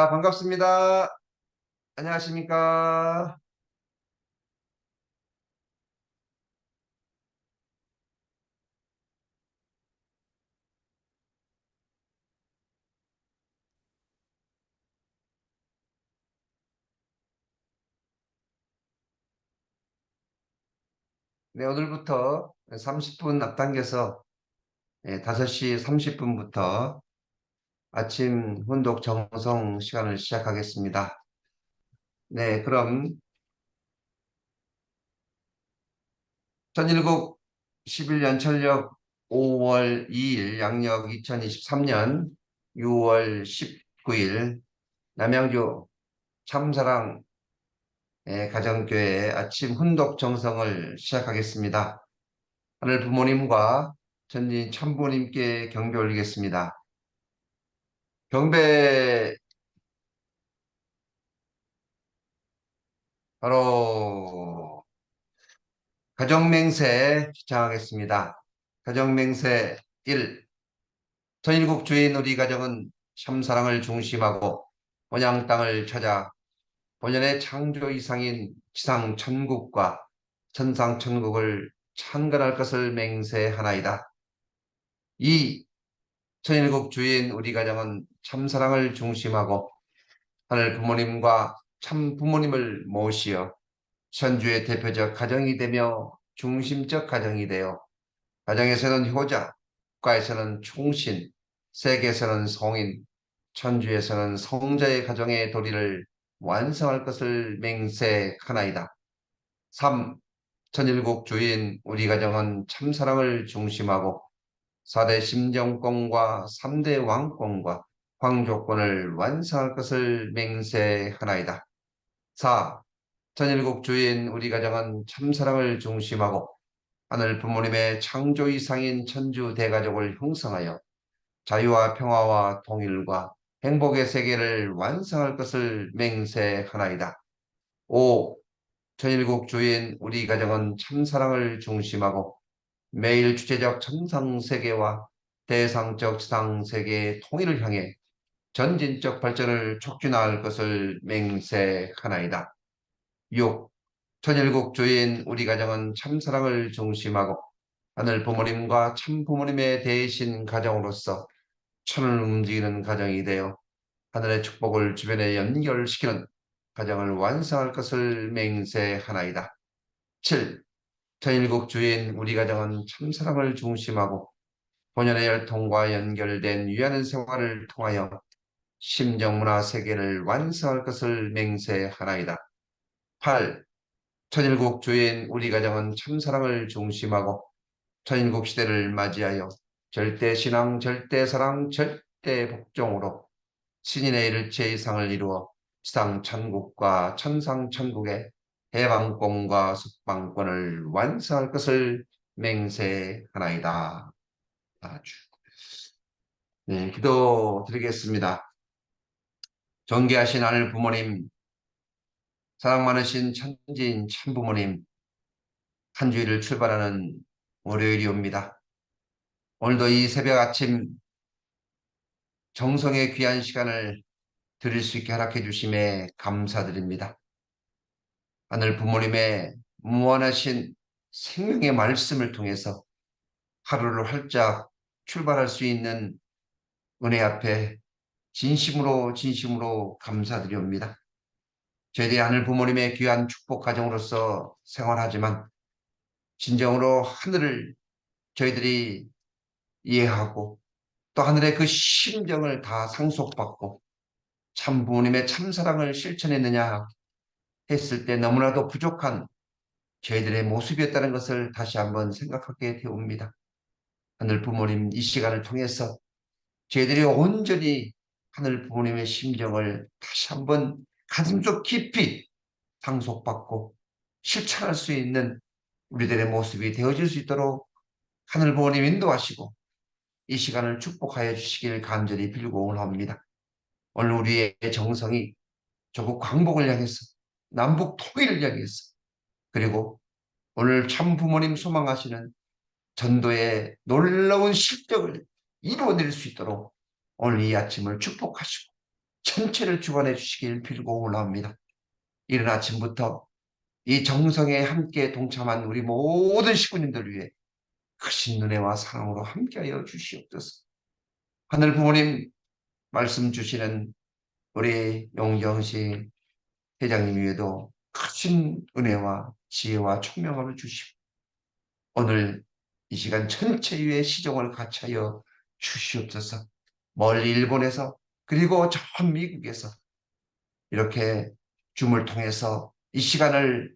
반갑습니다. 안녕하십니까? 네, 오늘부터 30분 앞당겨서 5시 30분부터 아침 혼독 정성 시간을 시작하겠습니다. 네, 그럼 천일국 11년 철력 5월 2일 양력 2023년 6월 19일 남양주 참사랑 가정교회 아침 혼독 정성을 시작하겠습니다. 하늘 부모님과 전진 참부모님께 경배 올리겠습니다. 경배 바로 가정맹세 시작하겠습니다. 가정맹세 1. 전일국 주인 우리 가정은 참사랑을 중심하고 본향 땅을 찾아 본연의 창조 이상인 지상 천국과 천상 천국을 창건할 것을 맹세하나이다. 2. 천일국 주인 우리 가정은 참사랑을 중심하고 하늘 부모님과 참 부모님을 모시어 선주의 대표적 가정이 되며 중심적 가정이 되어 가정에서는 효자, 국가에서는 충신, 세계에서는 성인, 천주에서는 성자의 가정의 도리를 완성할 것을 맹세하나이다. 3. 천일국 주인 우리 가정은 참사랑을 중심하고 4대 심정권과 3대 왕권과 황조권을 완성할 것을 맹세하나이다. 4. 천일국 주인 우리 가정은 참사랑을 중심하고 하늘 부모님의 창조 이상인 천주 대가족을 형성하여 자유와 평화와 통일과 행복의 세계를 완성할 것을 맹세하나이다. 5. 천일국 주인 우리 가정은 참사랑을 중심하고 매일 주체적 천상세계와 대상적 지상세계의 통일을 향해 전진적 발전을 촉진할 것을 맹세하나이다. 6. 천일국 주인 우리 가정은 참사랑을 중심하고 하늘 부모님과 참 부모님의 대신 가정으로서 천을 움직이는 가정이 되어 하늘의 축복을 주변에 연결시키는 가정을 완성할 것을 맹세하나이다. 7. 천일국 주인 우리 가정은 참사랑을 중심하고 본연의 혈통과 연결된 유한한 생활을 통하여 심정문화 세계를 완성할 것을 맹세하나이다. 8. 천일국 주인 우리 가정은 참사랑을 중심하고 천인국 시대를 맞이하여 절대신앙, 절대사랑, 절대복종으로 신인의 일체 이상을 이루어 지상천국과 천상천국의 해방권과 숙방권을 완성할 것을 맹세하나이다. 아주. 네, 기도 드리겠습니다. 존귀하신 하늘 부모님, 사랑 많으신 천지인 참부모님, 한 주일을 출발하는 월요일이옵니다. 오늘도 이 새벽 아침 정성의 귀한 시간을 드릴 수 있게 허락해 주심에 감사드립니다. 하늘 부모님의 무한하신 생명의 말씀을 통해서 하루를 활짝 출발할 수 있는 은혜 앞에 진심으로 감사드립니다. 저희들이 하늘 부모님의 귀한 축복 가정으로서 생활하지만 진정으로 하늘을 저희들이 이해하고 또 하늘의 그 심정을 다 상속받고 참 부모님의 참사랑을 실천했느냐 했을 때 너무나도 부족한 저희들의 모습이었다는 것을 다시 한번 생각하게 되옵니다. 하늘 부모님 이 시간을 통해서 저희들이 온전히 하늘 부모님의 심정을 다시 한번 가슴속 깊이 상속받고 실천할 수 있는 우리들의 모습이 되어질 수 있도록 하늘 부모님 인도하시고 이 시간을 축복하여 주시길 간절히 빌고 원합니다. 오늘 우리의 정성이 조국 광복을 향해서 남북 통일을 향해서 그리고 오늘 참 부모님 소망하시는 전도의 놀라운 실적을 이루어낼 수 있도록 오늘 이 아침을 축복하시고 전체를 주관해 주시길 빌고 올라옵니다. 이른 아침부터 이 정성에 함께 동참한 우리 모든 식구님들 위해 크신 은혜와 사랑으로 함께하여 주시옵소서. 하늘 부모님 말씀 주시는 우리 용정식 회장님 위에도 크신 은혜와 지혜와 총명함을 주시고 오늘 이 시간 전체 위에 시종을 갖춰여 주시옵소서. 멀리 일본에서 그리고 저 미국에서 이렇게 줌을 통해서 이 시간을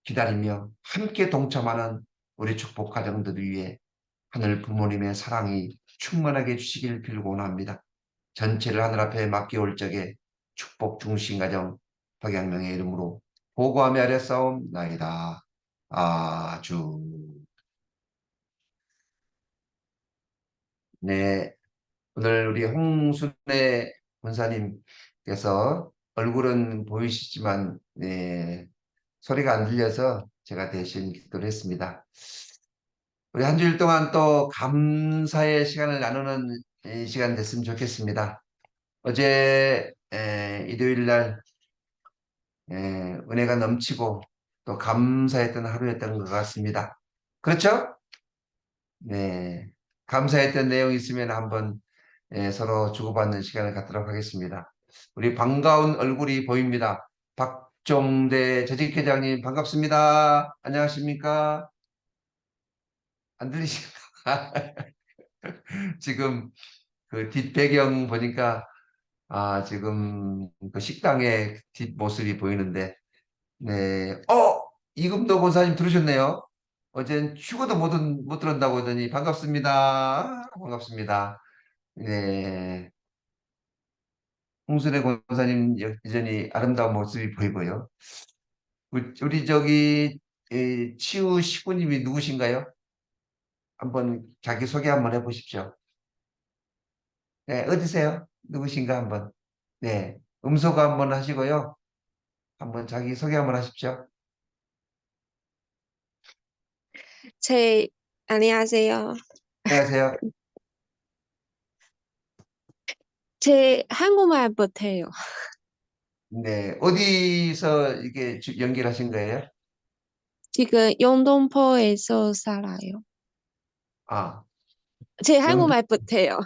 기다리며 함께 동참하는 우리 축복 가정들 위해 하늘 부모님의 사랑이 충만하게 해주시길 빌고 원합니다. 전체를 하늘 앞에 맡겨올 적에 축복 중심 가정 박양명의 이름으로 보고하며 아뢰싸움나이다. 아주 네, 오늘 우리 홍순애 권사님께서 얼굴은 보이시지만 네, 소리가 안 들려서 제가 대신 기도를 했습니다. 우리 한 주일 동안 또 감사의 시간을 나누는 이 시간 됐으면 좋겠습니다. 어제 일요일 날 은혜가 넘치고 또 감사했던 하루였던 것 같습니다. 그렇죠? 네. 감사했던 내용 있으면 한번 서로 주고받는 시간을 갖도록 하겠습니다. 우리 반가운 얼굴이 보입니다. 박종대 재직회장님 반갑습니다. 안녕하십니까? 안 들리십니까? 지금 그 뒷배경 보니까 지금 그 식당의 뒷모습이 보이는데 네. 이금도 권사님 들으셨네요. 어젠 휴가도 못 들었다고 하더니 반갑습니다. 반갑습니다. 네. 홍순애 권사님 여전히 아름다운 모습이 보이고요. 우리 저기 치유 식구님이 누구신가요? 한번 자기 소개 한번 해보십시오. 네, 어디세요? 누구신가 한번. 네, 음소거 한번 하시고요. 한번 자기 소개 한번 하십시오. 제, 안녕하세요. 안녕하세요. 제 한국말 못해요. 네, 어디서 이게 연결하신 거예요? 지금 영등포에서 살아요. 아, 제 영도, 한국말 못해요.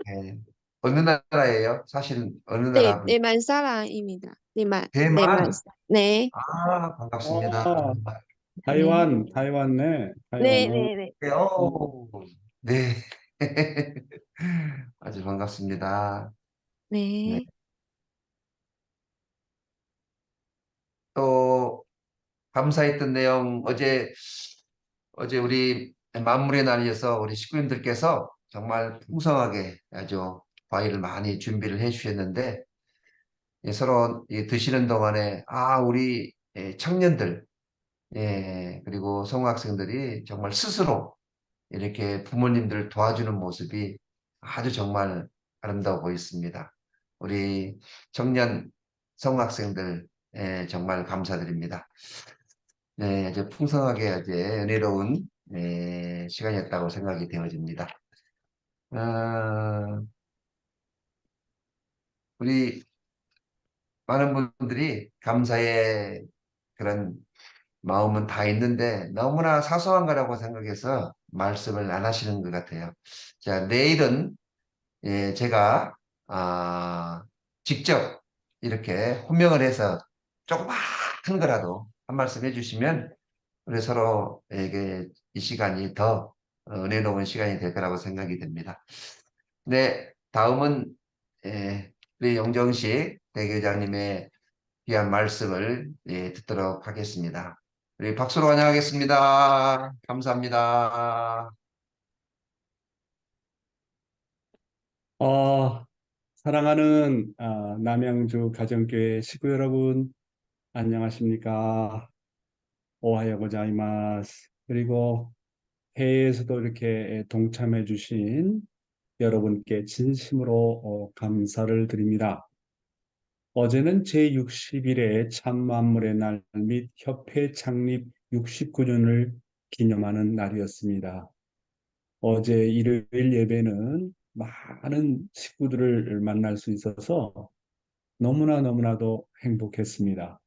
네. 어느 나라예요? 사실 어느 네, 나라 분? 네만 사람입니다. 네만, 대만. 네, 반갑습니다. 어, 네, 타이완, 네, 타이완. 네, 네, 네, 네. 아주 반갑습니다. 네. 네. 또 감사했던 내용 어제 우리 만물의 날이어서 우리 식구님들께서 정말 풍성하게 아주 과일을 많이 준비를 해 주셨는데 서로 드시는 동안에 우리 청년들 그리고 성학생들이 정말 스스로 이렇게 부모님들을 도와주는 모습이 아주 정말 아름다워 보였습니다. 우리 청년 성학생들 정말 감사드립니다. 네, 아주 풍성하게 아주 은혜로운 시간이었다고 생각이 되어집니다. 아, 우리 많은 분들이 감사의 그런 마음은 다 있는데 너무나 사소한 거라고 생각해서 말씀을 안 하시는 것 같아요. 자, 내일은 제가 직접 이렇게 호명을 해서 조그마한 거라도 한 말씀 해주시면 우리 서로에게 이 시간이 더 은혜로운 시간이 될 거라고 생각이 됩니다. 네, 다음은 우리 영정식 대교장님의 귀한 말씀을 듣도록 하겠습니다. 우리 박수로 환영하겠습니다. 감사합니다. 어, 사랑하는 남양주 가정교회 식구 여러분, 안녕하십니까? 오하요 고자이마스. 그리고 해외에서도 이렇게 동참해 주신 여러분께 진심으로 감사를 드립니다. 어제는 제60일의 참만물의 날 및 협회 창립 69주년을 기념하는 날이었습니다. 어제 일요일 예배는 많은 식구들을 만날 수 있어서 너무나도 행복했습니다.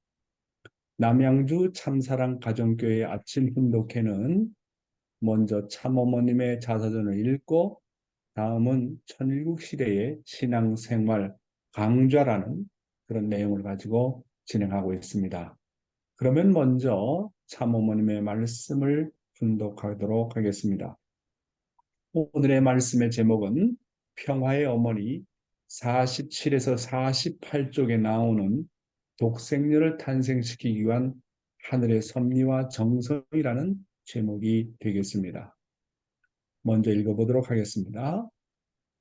남양주 참사랑 가정교회 아침 훈독회는 먼저 참어머님의 자서전을 읽고 다음은 천일국 시대의 신앙생활 강좌라는 그런 내용을 가지고 진행하고 있습니다. 그러면 먼저 참어머님의 말씀을 분독하도록 하겠습니다. 오늘의 말씀의 제목은 평화의 어머니 47에서 48쪽에 나오는 독생녀를 탄생시키기 위한 하늘의 섭리와 정성이라는 제목이 되겠습니다. 먼저 읽어보도록 하겠습니다.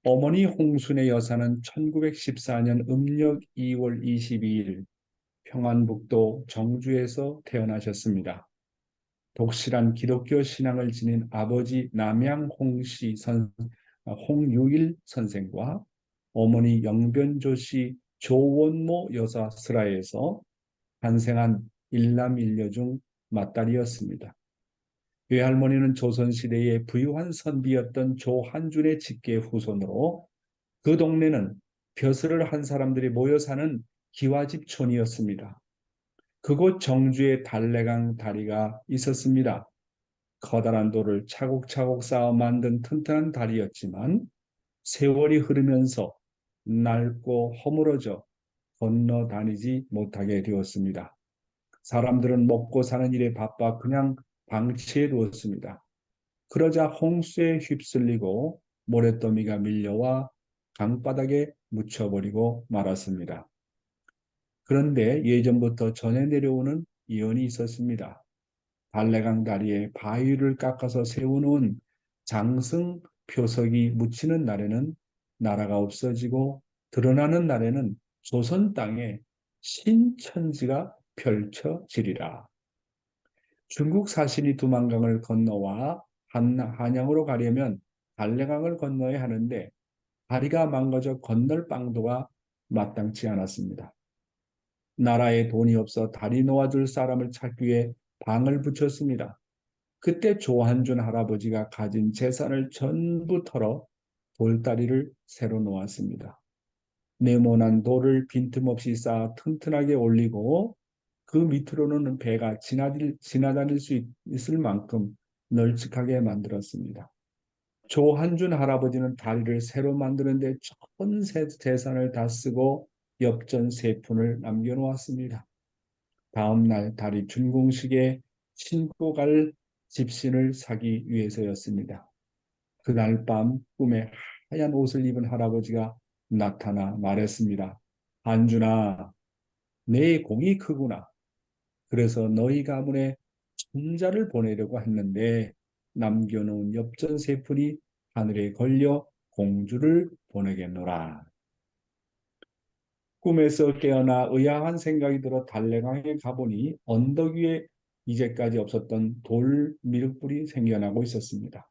어머니 홍순의 여사는 1914년 음력 2월 22일 평안북도 정주에서 태어나셨습니다. 독실한 기독교 신앙을 지닌 아버지 홍유일 선생과 어머니 영변조씨 조원모 여사 슬하에서 탄생한 일남 일녀 중 맏딸이었습니다. 외할머니는 조선시대의 부유한 선비였던 조한준의 직계 후손으로 그 동네는 벼슬을 한 사람들이 모여 사는 기와집촌이었습니다. 그곳 정주에 달래강 다리가 있었습니다. 커다란 돌을 차곡차곡 쌓아 만든 튼튼한 다리였지만 세월이 흐르면서 낡고 허물어져 건너 다니지 못하게 되었습니다. 사람들은 먹고 사는 일에 바빠 그냥 방치해 두었습니다. 그러자 홍수에 휩쓸리고 모래더미가 밀려와 강바닥에 묻혀버리고 말았습니다. 그런데 예전부터 전해 내려오는 이언이 있었습니다. 달래강 다리에 바위를 깎아서 세워놓은 장승 표석이 묻히는 날에는 나라가 없어지고 드러나는 날에는 조선 땅에 신천지가 펼쳐지리라. 중국 사신이 두만강을 건너와 한양으로 가려면 달래강을 건너야 하는데 다리가 망가져 건널 방도가 마땅치 않았습니다. 나라에 돈이 없어 다리 놓아줄 사람을 찾기 위해 방을 붙였습니다. 그때 조한준 할아버지가 가진 재산을 전부 털어 돌다리를 새로 놓았습니다. 네모난 돌을 빈틈없이 쌓아 튼튼하게 올리고 그 밑으로는 배가 지나다닐 수 있을 만큼 널찍하게 만들었습니다. 조한준 할아버지는 다리를 새로 만드는데 전 재산을 다 쓰고 엽전 3푼을 남겨놓았습니다. 다음 날 다리 준공식에 신고 갈 집신을 사기 위해서였습니다. 그날 밤 꿈에 하얀 옷을 입은 할아버지가 나타나 말했습니다. 한준아, 내 공이 크구나. 그래서 너희 가문에 손자를 보내려고 했는데 남겨놓은 엽전 3푼이 하늘에 걸려 공주를 보내겠노라. 꿈에서 깨어나 의아한 생각이 들어 달래강에 가보니 언덕 위에 이제까지 없었던 돌 미륵불이 생겨나고 있었습니다.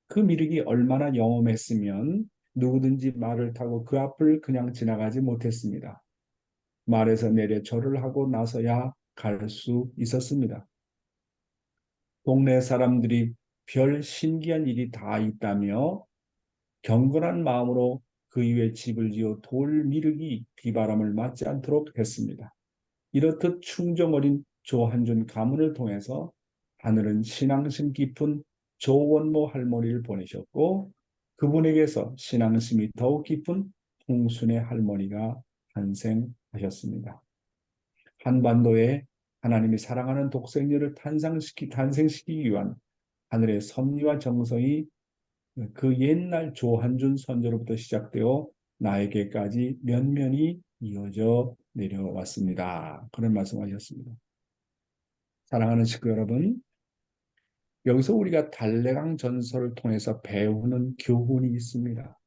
그 미륵이 얼마나 영험했으면 누구든지 말을 타고 그 앞을 그냥 지나가지 못했습니다. 말에서 내려 절을 하고 나서야 갈 수 있었습니다. 동네 사람들이 별 신기한 일이 다 있다며 경건한 마음으로 그 위에 집을 지어 돌 미륵이 비바람을 맞지 않도록 했습니다. 이렇듯 충정 어린 조한준 가문을 통해서 하늘은 신앙심 깊은 조원모 할머니를 보내셨고 그분에게서 신앙심이 더욱 깊은 홍순의 할머니가 탄생하셨습니다. 한반도에 하나님이 사랑하는 독생녀를 탄생시키기 위한 하늘의 섭리와 정성이 그 옛날 조한준 선조로부터 시작되어 나에게까지 면면이 이어져 내려왔습니다. 그런 말씀하셨습니다. 사랑하는 식구 여러분, 여기서 우리가 달래강 전설을 통해서 배우는 교훈이 있습니다.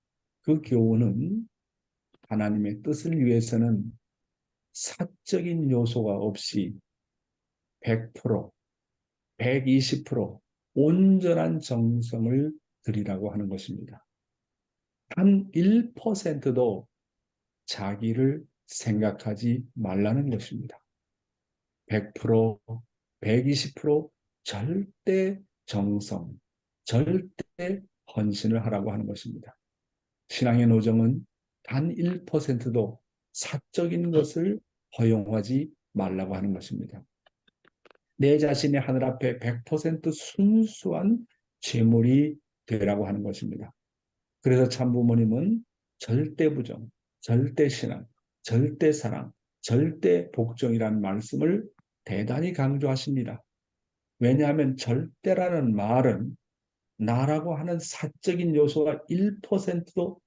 그 교훈은 하나님의 뜻을 위해서는 사적인 요소가 없이 100%, 120% 온전한 정성을 드리라고 하는 것입니다. 한 1%도 자기를 생각하지 말라는 것입니다. 100%, 120% 절대 정성, 절대 헌신을 하라고 하는 것입니다. 신앙의 노정은 단 1%도 사적인 것을 허용하지 말라고 하는 것입니다. 내 자신이 하늘 앞에 100% 순수한 제물이 되라고 하는 것입니다. 그래서 참부모님은 절대 부정, 절대 신앙, 절대 사랑, 절대 복종이라는 말씀을 대단히 강조하십니다. 왜냐하면 절대라는 말은 나라고 하는 사적인 요소가 1%도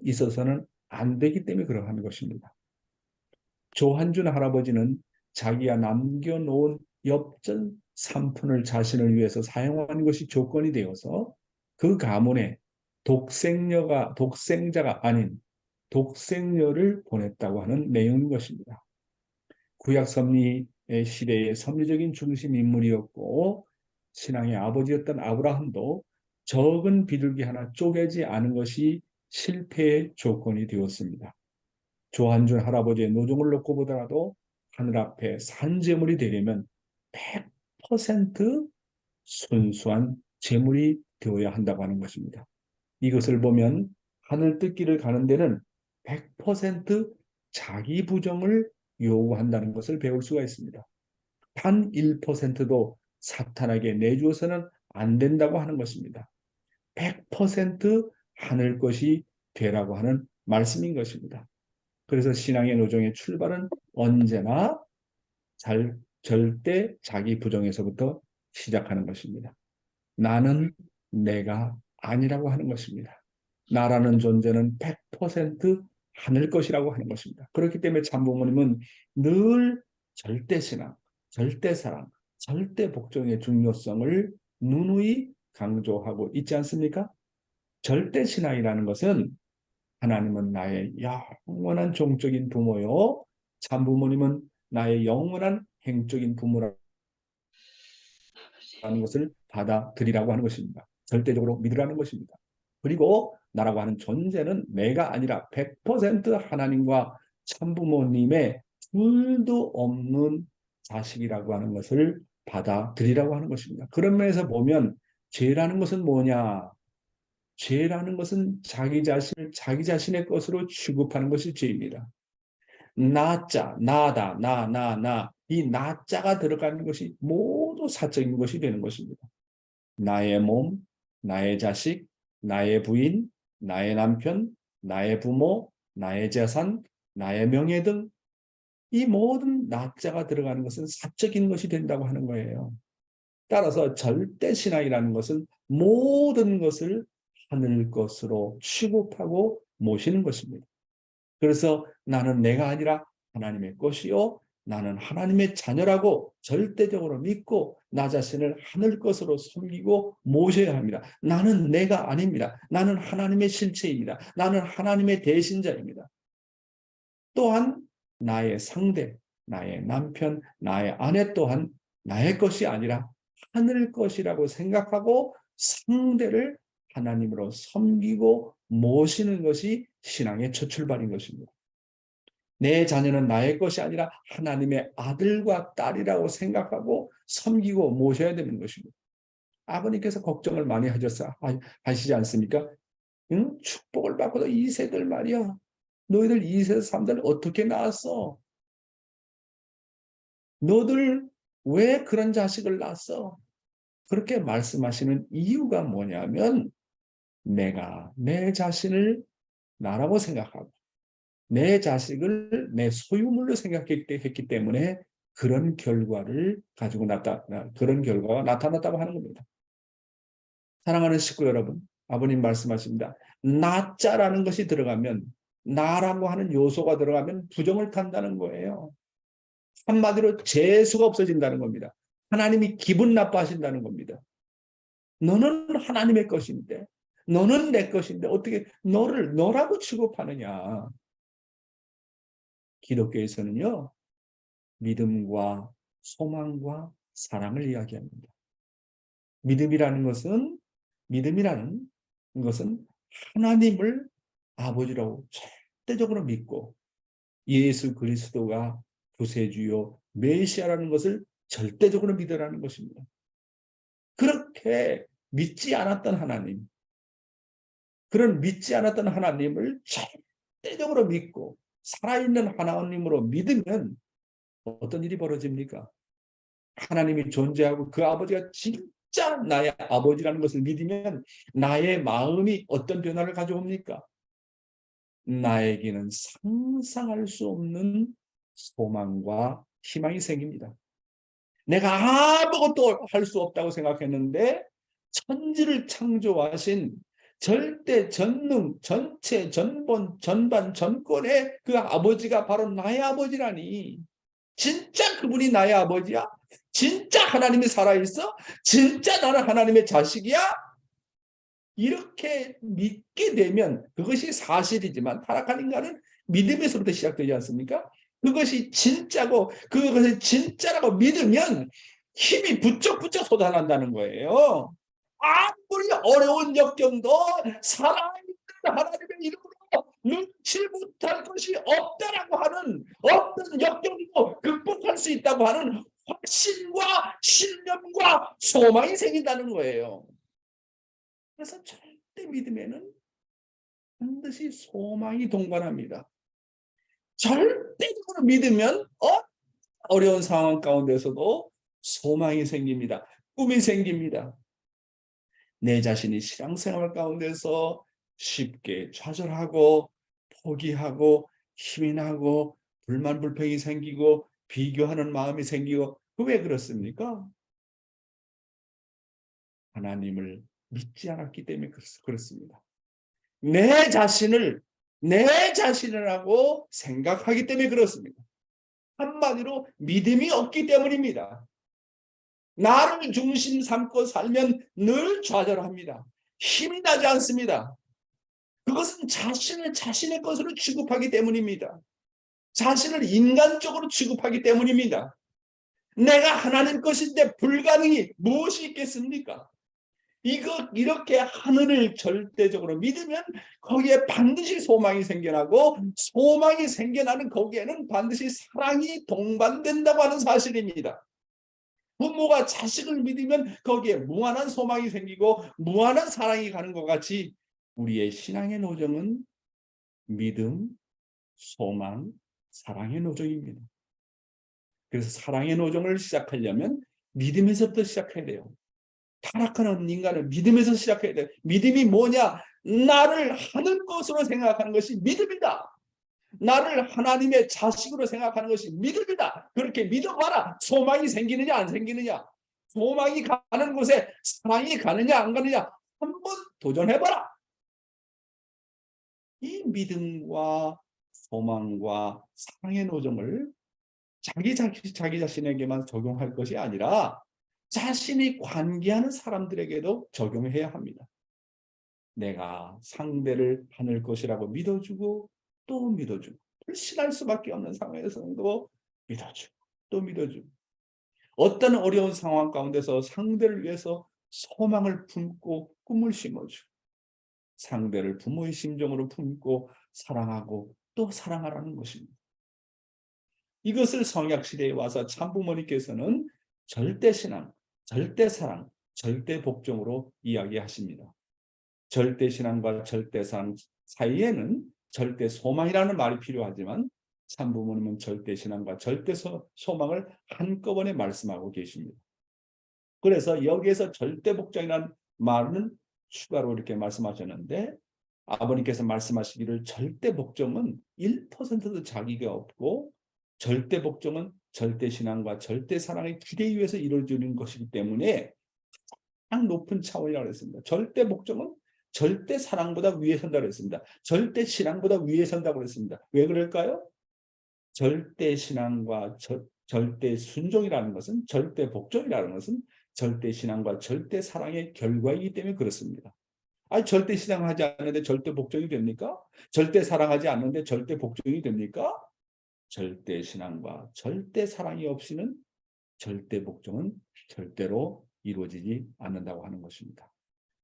있어서는 안 되기 때문에 그러한 것입니다. 조한준 할아버지는 자기가 남겨놓은 엽전 3푼을 자신을 위해서 사용한 것이 조건이 되어서 그 가문에 독생자가 아닌 독생녀를 보냈다고 하는 내용인 것입니다. 구약 섭리의 시대의 섭리적인 중심 인물이었고 신앙의 아버지였던 아브라함도 적은 비둘기 하나 쪼개지 않은 것이 실패의 조건이 되었습니다. 조한준 할아버지의 노종을 놓고 보더라도 하늘 앞에 산재물이 되려면 100% 순수한 재물이 되어야 한다고 하는 것입니다. 이것을 보면 하늘 뜯기를 가는 데는 100% 자기 부정을 요구한다는 것을 배울 수가 있습니다. 단 1%도 사탄에게 내주어서는 안 된다고 하는 것입니다. 100% 하늘 것이 되라고 하는 말씀인 것입니다. 그래서 신앙의 노정의 출발은 언제나 절대 자기 부정에서부터 시작하는 것입니다. 나는 내가 아니라고 하는 것입니다. 나라는 존재는 100% 하늘 것이라고 하는 것입니다. 그렇기 때문에 참부모님은 늘 절대 신앙, 절대 사랑, 절대 복종의 중요성을 누누이 강조하고 있지 않습니까? 절대 신앙이라는 것은 하나님은 나의 영원한 종적인 부모요. 참부모님은 나의 영원한 행적인 부모라는 것을 받아들이라고 하는 것입니다. 절대적으로 믿으라는 것입니다. 그리고 나라고 하는 존재는 내가 아니라 100% 하나님과 참부모님의 둘도 없는 자식이라고 하는 것을 받아들이라고 하는 것입니다. 그런 면에서 보면 죄라는 것은 뭐냐? 죄라는 것은 자기 자신을 자기 자신의 것으로 취급하는 것이 죄입니다. 나자, 나다, 나. 이 나자가 들어가는 것이 모두 사적인 것이 되는 것입니다. 나의 몸, 나의 자식, 나의 부인, 나의 남편, 나의 부모, 나의 재산, 나의 명예 등 이 모든 나자가 들어가는 것은 사적인 것이 된다고 하는 거예요. 따라서 절대신앙이라는 것은 모든 것을 하늘 것으로 취급하고 모시는 것입니다. 그래서 나는 내가 아니라 하나님의 것이요 나는 하나님의 자녀라고 절대적으로 믿고 나 자신을 하늘 것으로 섬기고 모셔야 합니다. 나는 내가 아닙니다. 나는 하나님의 실체입니다. 나는 하나님의 대신자입니다. 또한 나의 상대, 나의 남편, 나의 아내 또한 나의 것이 아니라 하늘 것이라고 생각하고 상대를 하나님으로 섬기고 모시는 것이 신앙의 첫 출발인 것입니다. 내 자녀는 나의 것이 아니라 하나님의 아들과 딸이라고 생각하고 섬기고 모셔야 되는 것입니다. 아버님께서 걱정을 많이 하시지 않습니까? 응? 축복을 받고도 2세들 말이야. 너희들 2세, 3세를 어떻게 낳았어? 너들 왜 그런 자식을 낳았어? 그렇게 말씀하시는 이유가 뭐냐면 내가 내 자신을 나라고 생각하고 내 자식을 내 소유물로 생각했기 때문에 그런 결과를 가지고 그런 결과가 나타났다고 하는 겁니다. 사랑하는 식구 여러분, 아버님 말씀하십니다. 나자라는 것이 들어가면 나라고 하는 요소가 들어가면 부정을 탄다는 거예요. 한마디로 재수가 없어진다는 겁니다. 하나님이 기분 나빠하신다는 겁니다. 너는 하나님의 것인데 너는 내 것인데 어떻게 너를 너라고 취급하느냐. 기독교에서는요. 믿음과 소망과 사랑을 이야기합니다. 믿음이라는 것은 하나님을 아버지라고 절대적으로 믿고 예수 그리스도가 구세주요 메시아라는 것을 절대적으로 믿으라는 것입니다. 그렇게 믿지 않았던 하나님, 그런 믿지 않았던 하나님을 절대적으로 믿고 살아있는 하나님으로 믿으면 어떤 일이 벌어집니까? 하나님이 존재하고 그 아버지가 진짜 나의 아버지라는 것을 믿으면 나의 마음이 어떤 변화를 가져옵니까? 나에게는 상상할 수 없는 소망과 희망이 생깁니다. 내가 아무것도 할 수 없다고 생각했는데 천지를 창조하신 절대 전능 전체 전본 전반 전권의 그 아버지가 바로 나의 아버지라니. 진짜 그분이 나의 아버지야? 진짜 하나님이 살아있어? 진짜 나는 하나님의 자식이야? 이렇게 믿게 되면 그것이 사실이지만 타락한 인간은 믿음에서부터 시작되지 않습니까? 그것이 진짜고 그것이 진짜라고 믿으면 힘이 부쩍부쩍 솟아난다는 거예요. 아무리 어려운 역경도 살아있는 하나님의 이름으로 눈치 못할 것이 없다라고 하는 어떤 역경도 극복할 수 있다고 하는 확신과 신념과 소망이 생긴다는 거예요. 그래서 절대 믿음에는 반드시 소망이 동반합니다. 절대적으로 믿으면 어려운 상황 가운데서도 소망이 생깁니다. 꿈이 생깁니다. 내 자신이 신앙생활 가운데서 쉽게 좌절하고 포기하고 힘이 나고 불만 불평이 생기고 비교하는 마음이 생기고 왜 그렇습니까? 하나님을 믿지 않았기 때문에 그렇습니다. 내 자신이라고 생각하기 때문에 그렇습니다. 한마디로 믿음이 없기 때문입니다. 나를 중심 삼고 살면 늘 좌절합니다. 힘이 나지 않습니다. 그것은 자신의 것으로 취급하기 때문입니다. 자신을 인간적으로 취급하기 때문입니다. 내가 하나님 것인데 불가능이 무엇이 있겠습니까? 이렇게 하늘을 절대적으로 믿으면 거기에 반드시 소망이 생겨나고 소망이 생겨나는 거기에는 반드시 사랑이 동반된다고 하는 사실입니다. 부모가 자식을 믿으면 거기에 무한한 소망이 생기고 무한한 사랑이 가는 것 같이 우리의 신앙의 노정은 믿음, 소망, 사랑의 노정입니다. 그래서 사랑의 노정을 시작하려면 믿음에서부터 시작해야 돼요. 타락하는 인간은 믿음에서 시작해야 돼. 믿음이 뭐냐? 나를 하는 것으로 생각하는 것이 믿음이다. 나를 하나님의 자식으로 생각하는 것이 믿음이다. 그렇게 믿어봐라. 소망이 생기느냐 안 생기느냐. 소망이 가는 곳에 사랑이 가느냐 안 가느냐. 한번 도전해봐라. 이 믿음과 소망과 사랑의 노정을 자기 자신에게만 적용할 것이 아니라 자신이 관계하는 사람들에게도 적용해야 합니다. 내가 상대를 하늘 것이라고 믿어주고 또 믿어주고 불신할 수밖에 없는 상황에서도 믿어주고 또 믿어주고 어떤 어려운 상황 가운데서 상대를 위해서 소망을 품고 꿈을 심어주고 상대를 부모의 심정으로 품고 사랑하고 또 사랑하라는 것입니다. 이것을 성약시대에 와서 참부모님께서는 절대신앙, 절대사랑, 절대복종으로 이야기하십니다. 절대신앙과 절대사랑 사이에는 절대소망이라는 말이 필요하지만 참부모님은 절대신앙과 절대소망을 한꺼번에 말씀하고 계십니다. 그래서 여기에서 절대복종이라는 말은 추가로 이렇게 말씀하셨는데 아버님께서 말씀하시기를 절대복종은 1%도 자기가 없고 절대복종은 절대신앙과 절대사랑의 기대 위에서 이루어지는 것이기 때문에 가장 높은 차원이라고 했습니다. 절대복종은 절대사랑보다 위에 선다고 했습니다. 절대신앙보다 위에 선다고 했습니다. 왜 그럴까요? 절대신앙과 절대순종이라는 것은 절대복종이라는 것은 절대신앙과 절대사랑의 결과이기 때문에 그렇습니다. 아니 절대 신앙하지 않는데 절대 복종이 됩니까? 절대 사랑하지 않는데 절대 복종이 됩니까? 절대 신앙과 절대 사랑이 없이는 절대 복종은 절대로 이루어지지 않는다고 하는 것입니다.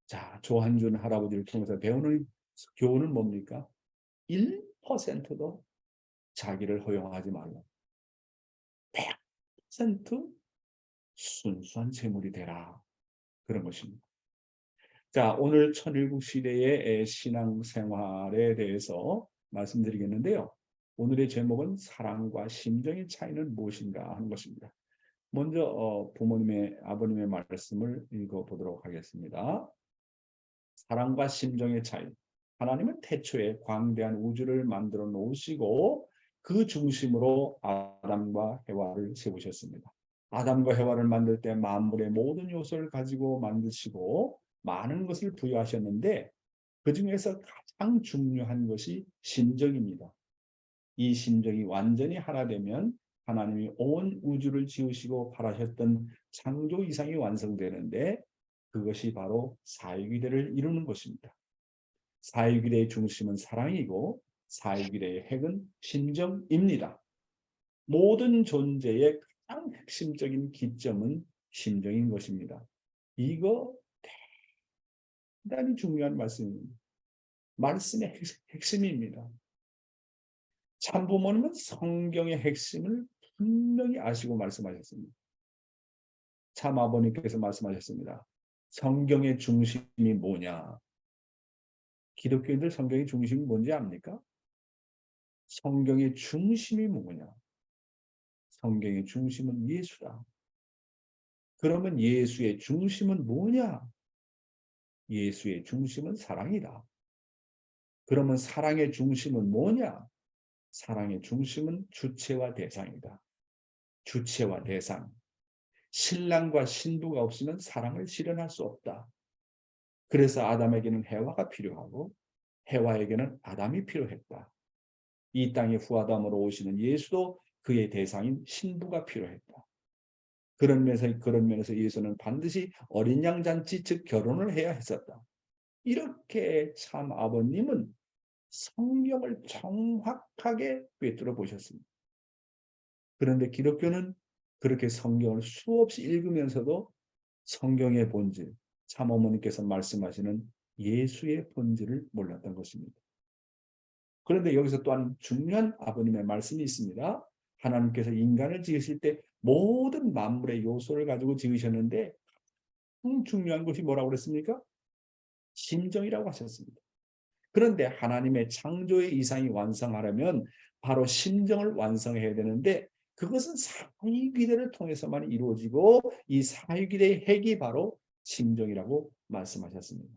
자, 조한준 할아버지를 통해서 배우는 교훈은 뭡니까? 1%도 자기를 허용하지 말라. 100% 순수한 재물이 되라. 그런 것입니다. 자, 오늘 천일국 시대의 신앙생활에 대해서 말씀드리겠는데요. 오늘의 제목은 사랑과 심정의 차이는 무엇인가 하는 것입니다. 먼저 부모님의 아버님의 말씀을 읽어보도록 하겠습니다. 사랑과 심정의 차이. 하나님은 태초에 광대한 우주를 만들어 놓으시고 그 중심으로 아담과 해와를 세우셨습니다. 아담과 해와를 만들 때 만물의 모든 요소를 가지고 만드시고 많은 것을 부여하셨는데 그 중에서 가장 중요한 것이 심정입니다. 이 심정이 완전히 하나 되면 하나님이 온 우주를 지으시고 바라셨던 창조 이상이 완성되는데 그것이 바로 사유기대를 이루는 것입니다. 사유기대의 중심은 사랑이고 사유기대의 핵은 심정입니다. 모든 존재의 가장 핵심적인 기점은 심정인 것입니다. 이거 대단히 중요한 말씀입니다. 말씀의 핵심입니다. 참부모님은 성경의 핵심을 분명히 아시고 말씀하셨습니다. 참아버님께서 말씀하셨습니다. 성경의 중심이 뭐냐? 기독교인들 성경의 중심이 뭔지 압니까? 성경의 중심이 뭐냐? 성경의 중심은 예수다. 그러면 예수의 중심은 뭐냐? 예수의 중심은 사랑이다. 그러면 사랑의 중심은 뭐냐? 사랑의 중심은 주체와 대상이다. 주체와 대상. 신랑과 신부가 없으면 사랑을 실현할 수 없다. 그래서 아담에게는 해와가 필요하고 해와에게는 아담이 필요했다. 이 땅에 후아담으로 오시는 예수도 그의 대상인 신부가 필요했다. 그런 면에서 예수는 반드시 어린 양 잔치 즉 결혼을 해야 했었다. 이렇게 참 아버님은 성경을 정확하게 꿰뚫어 보셨습니다. 그런데 기독교는 그렇게 성경을 수없이 읽으면서도 성경의 본질, 참 어머니께서 말씀하시는 예수의 본질을 몰랐던 것입니다. 그런데 여기서 또한 중요한 아버님의 말씀이 있습니다. 하나님께서 인간을 지으실 때 모든 만물의 요소를 가지고 지으셨는데 중요한 것이 뭐라고 그랬습니까? 심정이라고 하셨습니다. 그런데 하나님의 창조의 이상이 완성하려면 바로 심정을 완성해야 되는데 그것은 사유기대를 통해서만 이루어지고 이 사유기대의 핵이 바로 심정이라고 말씀하셨습니다.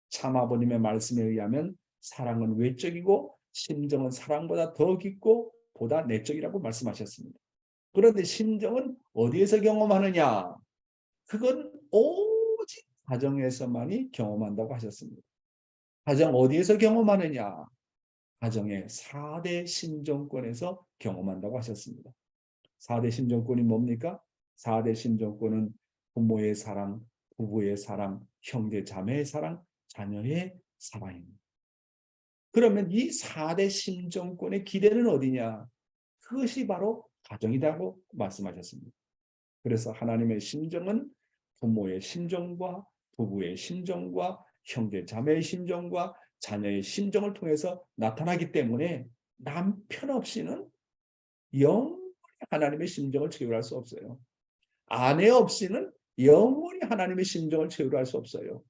참아버님의 말씀에 의하면 사랑은 외적이고 심정은 사랑보다 더 깊고 보다 내적이라고 말씀하셨습니다. 그런데 심정은 어디에서 경험하느냐? 그건 오직 가정에서만이 경험한다고 하셨습니다. 가정 어디에서 경험하느냐? 가정의 4대 심정권에서 경험한다고 하셨습니다. 4대 심정권이 뭡니까? 4대 심정권은 부모의 사랑, 부부의 사랑, 형제 자매의 사랑, 자녀의 사랑입니다. 그러면 이 4대 심정권의 기대는 어디냐? 그것이 바로 가정이라고 말씀하셨습니다. 그래서 하나님의 심정은 부모의 심정과 부부의 심정과 형제 자매의 심정과 자녀의 심정을 통해서 나타나기 때문에 남편 없이는 영원히 하나님의 심정을 체휼할 수 없어요. 아내 없이는 영원히 하나님의 심정을 체휼할 수 없어요.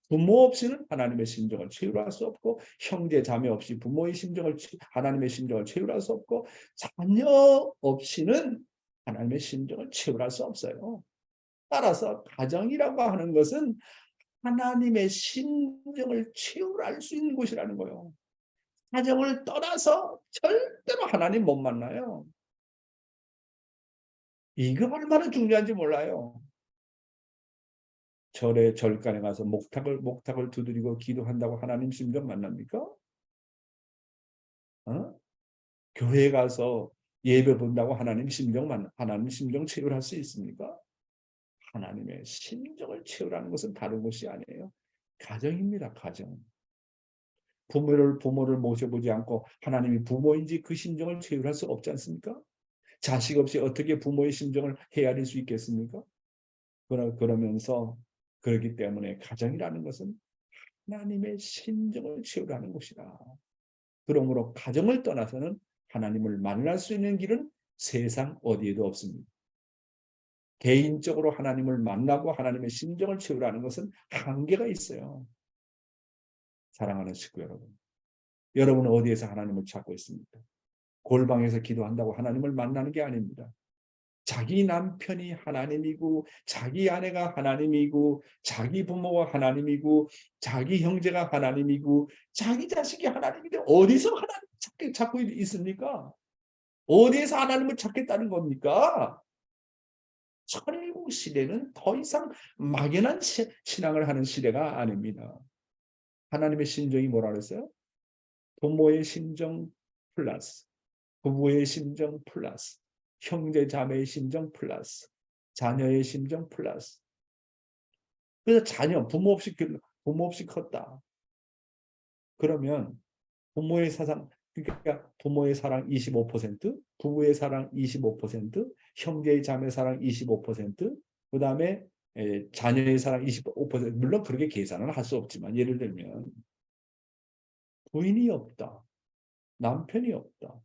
부모 없이는 하나님의 심정을 체휼할 수 없고 형제 자매 없이 부모의 심정을 하나님의 심정을 체휼할 수 없고 자녀 없이는 하나님의 심정을 체휼할 수 없어요. 따라서 가정이라고 하는 것은 하나님의 심정을 체휼할 수 있는 곳이라는 거예요. 가정을 떠나서 절대로 하나님 못 만나요. 이거 얼마나 중요한지 몰라요. 절간에 가서 목탁을 두드리고 기도한다고 하나님 심정 만납니까? 교회에 가서 예배 본다고 하나님 심정 체휼할 수 있습니까? 하나님의 심정을 체휼하는 것은 다른 것이 아니에요. 가정입니다. 가정. 부모를 모셔보지 않고 하나님이 부모인지 그 심정을 체휼할 수 없지 않습니까? 자식 없이 어떻게 부모의 심정을 헤아릴 수 있겠습니까? 그러면서 그렇기 때문에 가정이라는 것은 하나님의 심정을 체휼하는 것이다. 그러므로 가정을 떠나서는 하나님을 만날 수 있는 길은 세상 어디에도 없습니다. 개인적으로 하나님을 만나고 하나님의 심정을 채우라는 것은 한계가 있어요. 사랑하는 식구 여러분. 여러분은 어디에서 하나님을 찾고 있습니까? 골방에서 기도한다고 하나님을 만나는 게 아닙니다. 자기 남편이 하나님이고 자기 아내가 하나님이고 자기 부모가 하나님이고 자기 형제가 하나님이고 자기 자식이 하나님인데 어디서 하나님을 찾고 있습니까? 어디에서 하나님을 찾겠다는 겁니까? 천일국 시대는 더 이상 막연한 신앙을 하는 시대가 아닙니다. 하나님의 심정이 뭐라 그랬어요? 부모의 심정 플러스 부부의 심정 플러스 형제 자매의 심정 플러스 자녀의 심정 플러스. 그래서 부모 없이 컸다. 그러면 부모의 사랑, 그러니까 부모의 사랑 25%, 부부의 사랑 25%, 형제의 자매 사랑 25%, 그 다음에 자녀의 사랑 25%. 물론 그렇게 계산을 할 수 없지만 예를 들면 부인이 없다. 남편이 없다.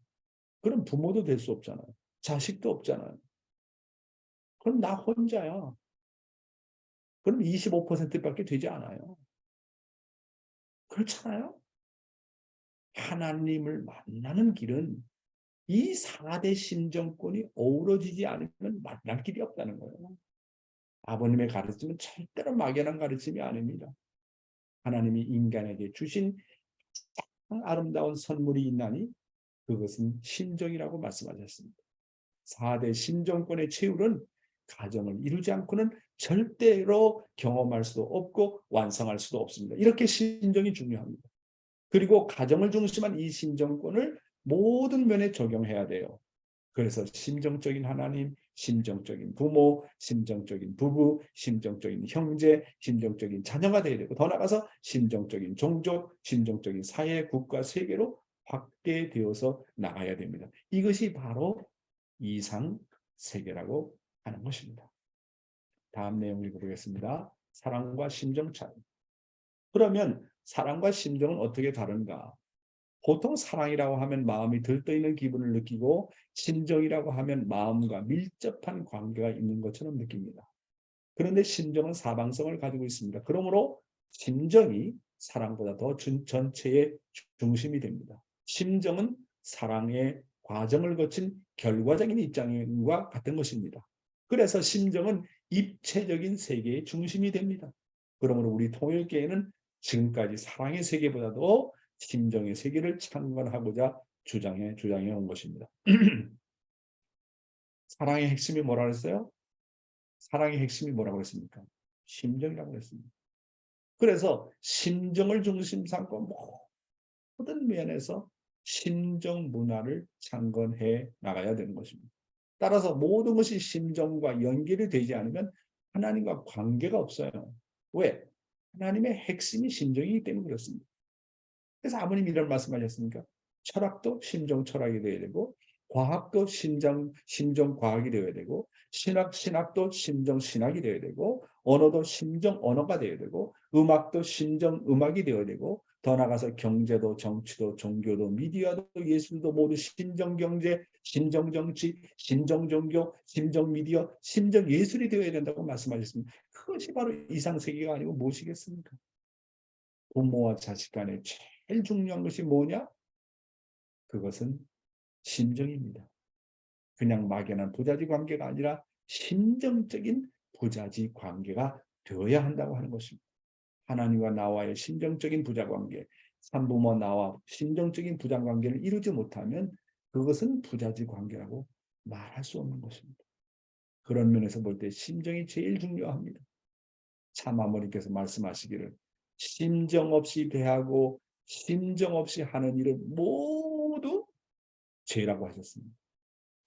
그럼 부모도 될 수 없잖아요. 자식도 없잖아요. 그럼 나 혼자야. 그럼 25%밖에 되지 않아요. 그렇잖아요. 하나님을 만나는 길은 이 4대 심정권이 어우러지지 않으면 만날 길이 없다는 거예요. 아버님의 가르침은 절대로 막연한 가르침이 아닙니다. 하나님이 인간에게 주신 아름다운 선물이 있나니 그것은 심정이라고 말씀하셨습니다. 4대 심정권의 채울은 가정을 이루지 않고는 절대로 경험할 수도 없고 완성할 수도 없습니다. 이렇게 심정이 중요합니다. 그리고 가정을 중심한 이 심정권을 모든 면에 적용해야 돼요. 그래서 심정적인 하나님, 심정적인 부모, 심정적인 부부, 심정적인 형제, 심정적인 자녀가 되어야 되고 더 나아가서 심정적인 종족, 심정적인 사회, 국가, 세계로 확대되어서 나가야 됩니다. 이것이 바로 이상 세계라고 하는 것입니다. 다음 내용 읽어보겠습니다. 사랑과 심정 차이. 그러면 사랑과 심정은 어떻게 다른가? 보통 사랑이라고 하면 마음이 들떠있는 기분을 느끼고 심정이라고 하면 마음과 밀접한 관계가 있는 것처럼 느낍니다. 그런데 심정은 사방성을 가지고 있습니다. 그러므로 심정이 사랑보다 더 전체의 중심이 됩니다. 심정은 사랑의 과정을 거친 결과적인 입장과 같은 것입니다. 그래서 심정은 입체적인 세계의 중심이 됩니다. 그러므로 우리 통일교회는 지금까지 사랑의 세계보다도 심정의 세계를 창건하고자 주장해 온 것입니다. 사랑의 핵심이 뭐라고 했어요? 사랑의 핵심이 뭐라고 했습니까? 심정이라고 했습니다. 그래서 심정을 중심 삼고 모든 면에서 심정 문화를 창건해 나가야 되는 것입니다. 따라서 모든 것이 심정과 연결이 되지 않으면 하나님과 관계가 없어요. 왜? 하나님의 핵심이 심정이기 때문에 그렇습니다. 그래서 아버님이 이런 말씀하셨습니까? 철학도 심정 철학이 되어야 되고 과학도 심정 과학이 되어야 되고 신학도 심정 신학이 되어야 되고 언어도 심정 언어가 되어야 되고 음악도 심정 음악이 되어야 되고 더 나아가서 경제도 정치도 종교도 미디어도 예술도 모두 심정 경제, 심정 정치, 심정 종교, 심정 미디어, 심정 예술이 되어야 된다고 말씀하셨습니다. 그것이 바로 이상세계가 아니고 무엇이겠습니까? 부모와 자식 간에 제일 중요한 것이 뭐냐? 그것은 심정입니다. 그냥 막연한 부자지 관계가 아니라 심정적인 부자지 관계가 되어야 한다고 하는 것입니다. 하나님과 나와의 심정적인 부자 관계, 산부모 나와 심정적인 부자 관계를 이루지 못하면 그것은 부자지 관계라고 말할 수 없는 것입니다. 그런 면에서 볼 때 심정이 제일 중요합니다. 참 아버님께서 말씀하시기를 심정 없이 대하고 심정 없이 하는 일은 모두 죄라고 하셨습니다.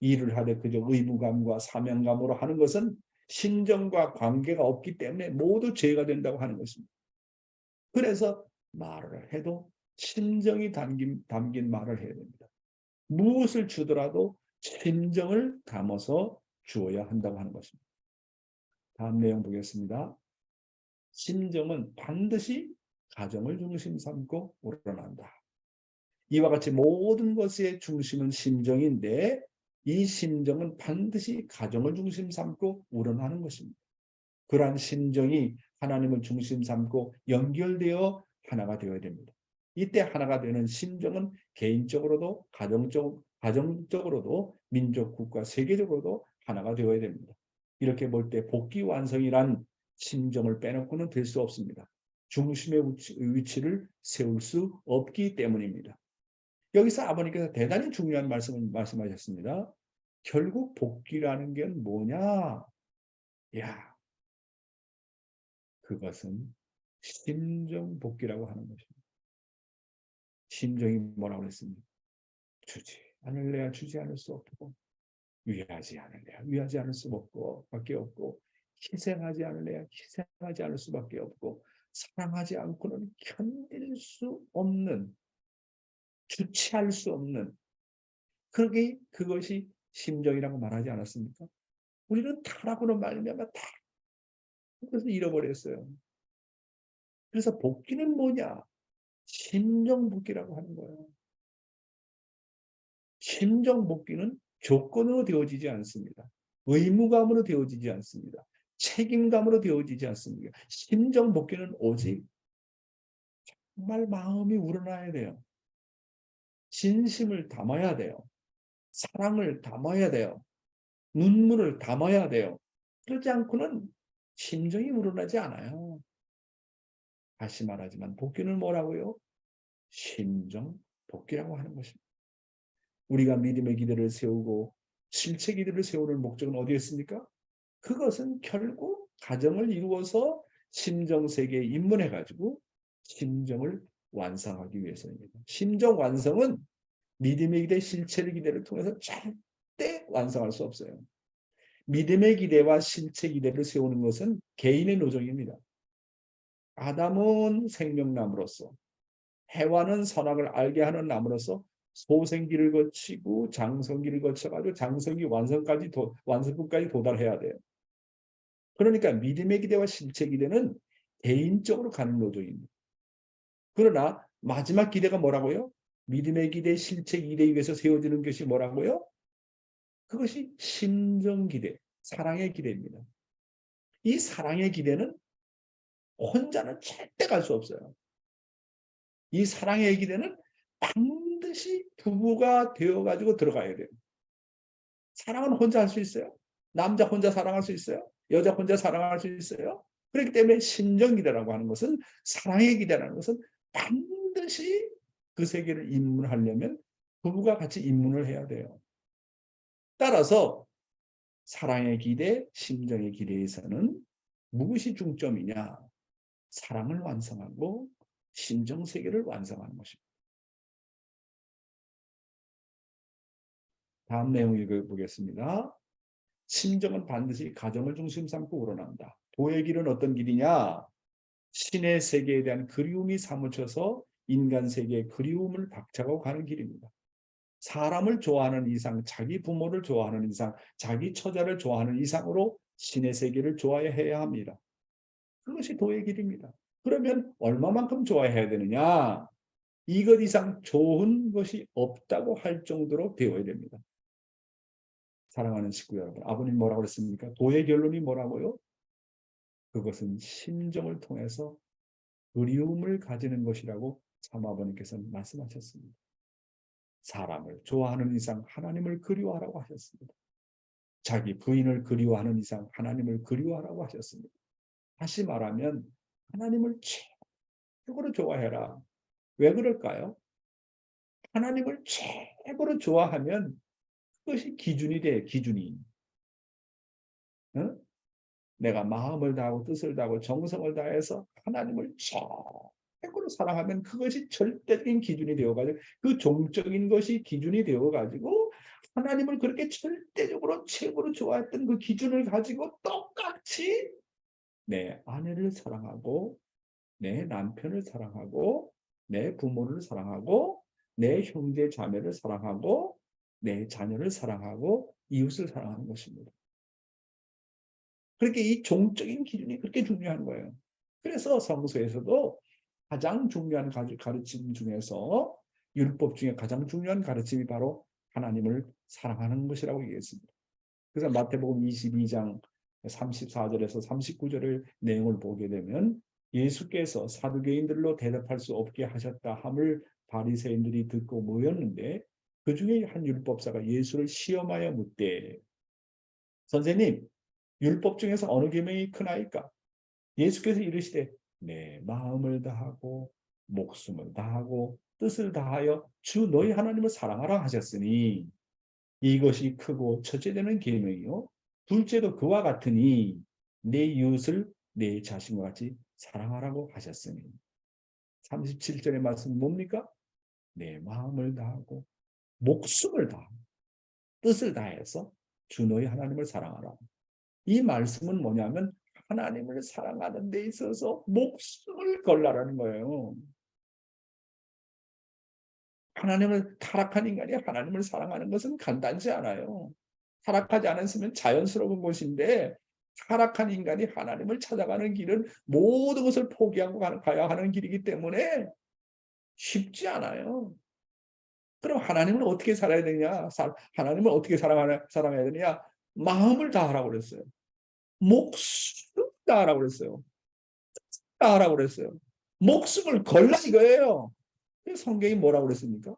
일을 하되 그저 의무감과 사명감으로 하는 것은 심정과 관계가 없기 때문에 모두 죄가 된다고 하는 것입니다. 그래서 말을 해도 심정이 담긴 말을 해야 됩니다. 무엇을 주더라도 심정을 담아서 주어야 한다고 하는 것입니다. 다음 내용 보겠습니다. 심정은 반드시 가정을 중심 삼고 우러난다. 이와 같이 모든 것의 중심은 심정인데 이 심정은 반드시 가정을 중심 삼고 우러나는 것입니다. 그러한 심정이 하나님을 중심 삼고 연결되어 하나가 되어야 됩니다. 이때 하나가 되는 심정은 개인적으로도 가정적으로도 민족, 국가, 세계적으로도 하나가 되어야 됩니다. 이렇게 볼 때 복귀 완성이란 심정을 빼놓고는 될 수 없습니다. 중심의 위치를 세울 수 없기 때문입니다. 여기서 아버님께서 대단히 중요한 말씀을 말씀하셨습니다. 결국 복귀라는 게 뭐냐? 야, 그것은 심정 복귀라고 하는 것입니다. 심정이 뭐라고 했습니까? 주지 않을래야 주지 않을 수 없고, 위하지 않을래야 위하지 않을 수 없고 밖에 없고, 희생하지 않을래야 희생하지 않을 수밖에 없고, 사랑하지 않고는 견딜 수 없는, 주체할 수 없는, 그것이 심정이라고 말하지 않았습니까? 우리는 타락으로 말미암아 다 그것을 잃어버렸어요. 그래서 복귀는 뭐냐? 심정 복귀라고 하는 거예요. 심정 복귀는 조건으로 되어지지 않습니다. 의무감으로 되어지지 않습니다. 책임감으로 되어지지 않습니다. 심정 복귀는 오직 정말 마음이 우러나야 돼요. 진심을 담아야 돼요. 사랑을 담아야 돼요. 눈물을 담아야 돼요. 그러지 않고는 심정이 우러나지 않아요. 다시 말하지만 복귀는 뭐라고요? 심정 복귀라고 하는 것입니다. 우리가 믿음의 기대를 세우고 실체 기대를 세우는 목적은 어디였습니까? 그것은 결국 가정을 이루어서 심정 세계에 입문해 가지고 심정을 완성하기 위해서입니다. 심정 완성은 믿음의 기대, 실체의 기대를 통해서 절대 완성할 수 없어요. 믿음의 기대와 실체 기대를 세우는 것은 개인의 노정입니다. 아담은 생명나무로서, 해와는 선악을 알게 하는 나무로서 소생기를 거치고 장성기를 거쳐가지고 장성기 완성까지 도달해야 돼요. 그러니까 믿음의 기대와 실체 기대는 개인적으로 가는 노조입니다. 그러나 마지막 기대가 뭐라고요? 믿음의 기대, 실체 기대 위해서 세워지는 것이 뭐라고요? 그것이 심정 기대, 사랑의 기대입니다. 이 사랑의 기대는 혼자는 절대 갈 수 없어요. 이 사랑의 기대는 반드시 부부가 되어가지고 들어가야 돼요. 사랑은 혼자 할 수 있어요? 남자 혼자 사랑할 수 있어요? 여자 혼자 사랑할 수 있어요? 그렇기 때문에 심정기대라고 하는 것은, 사랑의 기대라는 것은 반드시 그 세계를 입문하려면 부부가 같이 입문을 해야 돼요. 따라서 사랑의 기대, 심정의 기대에서는 무엇이 중점이냐? 사랑을 완성하고 심정 세계를 완성하는 것입니다. 다음 내용 읽어보겠습니다. 심정은 반드시 가정을 중심 삼고 우러난다. 도의 길은 어떤 길이냐? 신의 세계에 대한 그리움이 사무쳐서 인간 세계의 그리움을 박차고 가는 길입니다. 사람을 좋아하는 이상, 자기 부모를 좋아하는 이상, 자기 처자를 좋아하는 이상으로 신의 세계를 좋아해야 합니다. 그것이 도의 길입니다. 그러면 얼마만큼 좋아해야 되느냐? 이것 이상 좋은 것이 없다고 할 정도로 되어야 됩니다. 사랑하는 식구 여러분, 아버님 뭐라고 그랬습니까? 도의 결론이 뭐라고요? 그것은 심정을 통해서 그리움을 가지는 것이라고 참아버님께서는 말씀하셨습니다. 사람을 좋아하는 이상 하나님을 그리워하라고 하셨습니다. 자기 부인을 그리워하는 이상 하나님을 그리워하라고 하셨습니다. 다시 말하면 하나님을 최고로 좋아해라. 왜 그럴까요? 하나님을 최고로 좋아하면 그것이 기준이 돼, 기준이. 응? 내가 마음을 다하고 뜻을 다하고 정성을 다해서 하나님을 최고로 사랑하면 그것이 절대적인 기준이 되어가지고, 그 종적인 것이 기준이 되어가지고 하나님을 그렇게 절대적으로 최고로 좋아했던 그 기준을 가지고 똑같이 내 아내를 사랑하고 내 남편을 사랑하고 내 부모를 사랑하고 내 형제 자매를 사랑하고 내 자녀를 사랑하고 이웃을 사랑하는 것입니다. 그렇게 이 종적인 기준이 그렇게 중요한 거예요. 그래서 성서에서도 가장 중요한 가르침 중에서, 율법 중에 가장 중요한 가르침이 바로 하나님을 사랑하는 것이라고 얘기했습니다. 그래서 마태복음 22장 34절에서 39절의 내용을 보게 되면 예수께서 사두개인들로 대답할 수 없게 하셨다 함을 바리새인들이 듣고 모였는데 그 중에 한 율법사가 예수를 시험하여 묻되 선생님 율법 중에서 어느 계명이 크나이까? 예수께서 이르시되 내 마음을 다하고 목숨을 다하고 뜻을 다하여 주 너희 하나님을 사랑하라 하셨으니 이것이 크고 첫째 되는 계명이요 둘째도 그와 같으니 내 이웃을 내 자신과 같이 사랑하라고 하셨으니 37절의 말씀은 뭡니까? 내 마음을 다하고 목숨을 다하고 뜻을 다해서 주 너희 하나님을 사랑하라. 이 말씀은 뭐냐면 하나님을 사랑하는 데 있어서 목숨을 걸라라는 거예요. 하나님을 타락한 인간이 하나님을 사랑하는 것은 간단치 않아요. 타락하지 않았으면 자연스러운 것인데 타락한 인간이 하나님을 찾아가는 길은 모든 것을 포기하고 가야 하는 길이기 때문에 쉽지 않아요. 그럼 하나님을 어떻게 살아야 되냐? 하나님을 어떻게 사랑해야 되냐? 마음을 다하라고 그랬어요. 목숨 다하라고 그랬어요. 다하라고 그랬어요. 목숨을 걸라 이거예요. 성경이 뭐라고 그랬습니까?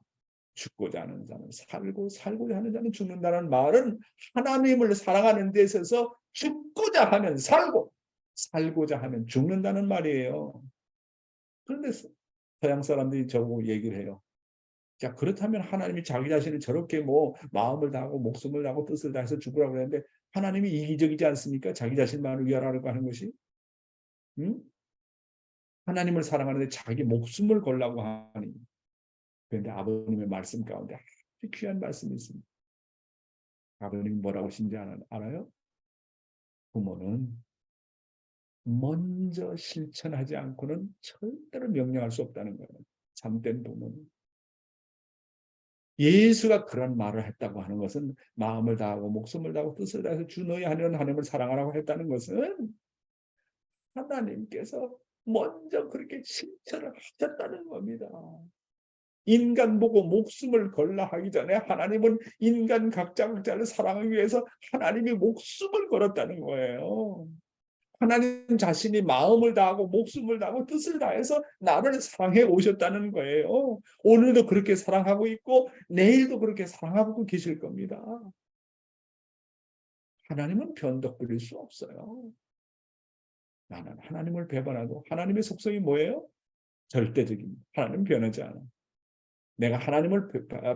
죽고자 하는 자는 살고 살고자 하는 자는 죽는다는 말은 하나님을 사랑하는 데 있어서 죽고자 하면 살고 살고자 하면 죽는다는 말이에요. 그런데 서양 사람들이 저보고 얘기를 해요. 자, 그렇다면 하나님이 자기 자신을 저렇게 뭐 마음을 다하고 목숨을 다하고 뜻을 다해서 죽으라고 그랬는데 하나님이 이기적이지 않습니까? 자기 자신만을 위하라고 하는 것이. 응? 하나님을 사랑하는데 자기 목숨을 걸라고 하니. 그런데 아버님의 말씀 가운데 아주 귀한 말씀이 있습니다. 아버님이 뭐라고 하신지 알아요? 부모는 먼저 실천하지 않고는 절대로 명령할 수 없다는 거예요. 참된 부모는. 예수가 그런 말을 했다고 하는 것은 마음을 다하고 목숨을 다하고 뜻을 다해서 주 너희 하나님을 사랑하라고 했다는 것은 하나님께서 먼저 그렇게 실천을 하셨다는 겁니다. 인간 보고 목숨을 걸라 하기 전에 하나님은 인간 각자를 사랑하기 위해서 하나님이 목숨을 걸었다는 거예요. 하나님 자신이 마음을 다하고 목숨을 다하고 뜻을 다해서 나를 사랑해 오셨다는 거예요. 오늘도 그렇게 사랑하고 있고 내일도 그렇게 사랑하고 계실 겁니다. 하나님은 변덕 부릴 수 없어요. 나는 하나님을 배반하고 하나님의 속성이 뭐예요? 절대적입니다. 하나님은 변하지 않아. 내가 하나님을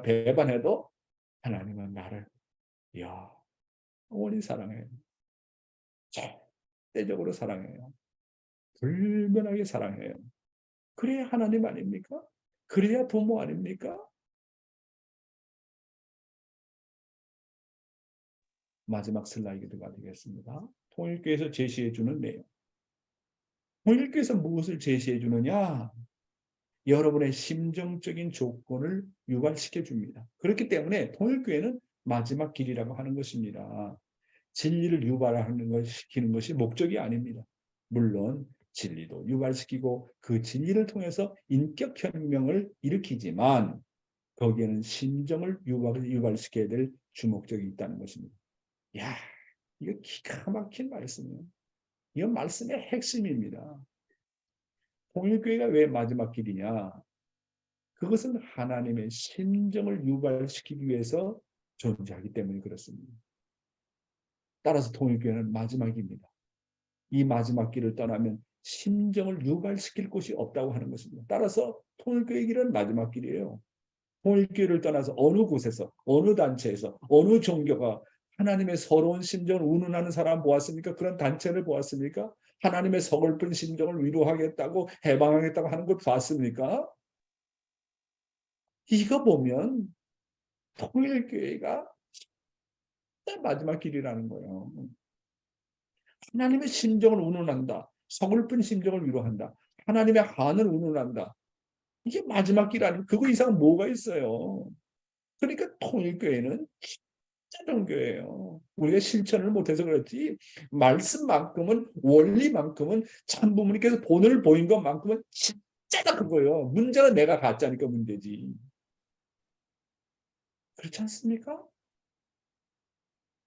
배반해도 하나님은 나를 영원히 사랑해요. 절대적으로 사랑해요. 불변하게 사랑해요. 그래야 하나님 아닙니까? 그래야 부모 아닙니까? 마지막 슬라이드가 되겠습니다. 통일교에서 제시해 주는 내용. 통일교에서 무엇을 제시해 주느냐? 여러분의 심정적인 조건을 유발시켜 줍니다. 그렇기 때문에 통일교회는 마지막 길이라고 하는 것입니다. 진리를 유발시키는 것이 목적이 아닙니다. 물론 진리도 유발시키고 그 진리를 통해서 인격혁명을 일으키지만 거기에는 심정을 유발시켜야 될 주목적이 있다는 것입니다. 야, 이거 기가 막힌 말씀이에요. 이건 말씀의 핵심입니다. 통일교회가 왜 마지막 길이냐? 그것은 하나님의 심정을 유발시키기 위해서 존재하기 때문에 그렇습니다. 따라서 통일교회는 마지막입니다. 이 마지막 길을 떠나면 심정을 유발시킬 곳이 없다고 하는 것입니다. 따라서 통일교회 길은 마지막 길이에요. 통일교회를 떠나서 어느 곳에서, 어느 단체에서, 어느 종교가 하나님의 서러운 심정을 운운하는 사람 보았습니까? 그런 단체를 보았습니까? 하나님의 서글픈 심정을 위로하겠다고 해방하겠다고 하는 걸 봤습니까? 이거 보면 통일교회가 마지막 길이라는 거예요. 하나님의 심정을 운운한다. 서글픈 심정을 위로한다. 하나님의 한을 운운한다. 이게 마지막 길 아니면 그거 이상 뭐가 있어요. 그러니까 통일교회는 진짜 종교예요. 우리가 실천을 못해서 그렇지 말씀만큼은 원리만큼은 참부모님께서 본을 보인 것만큼은 진짜다 그거예요. 문제는 내가 가짜니까 문제지. 그렇지 않습니까?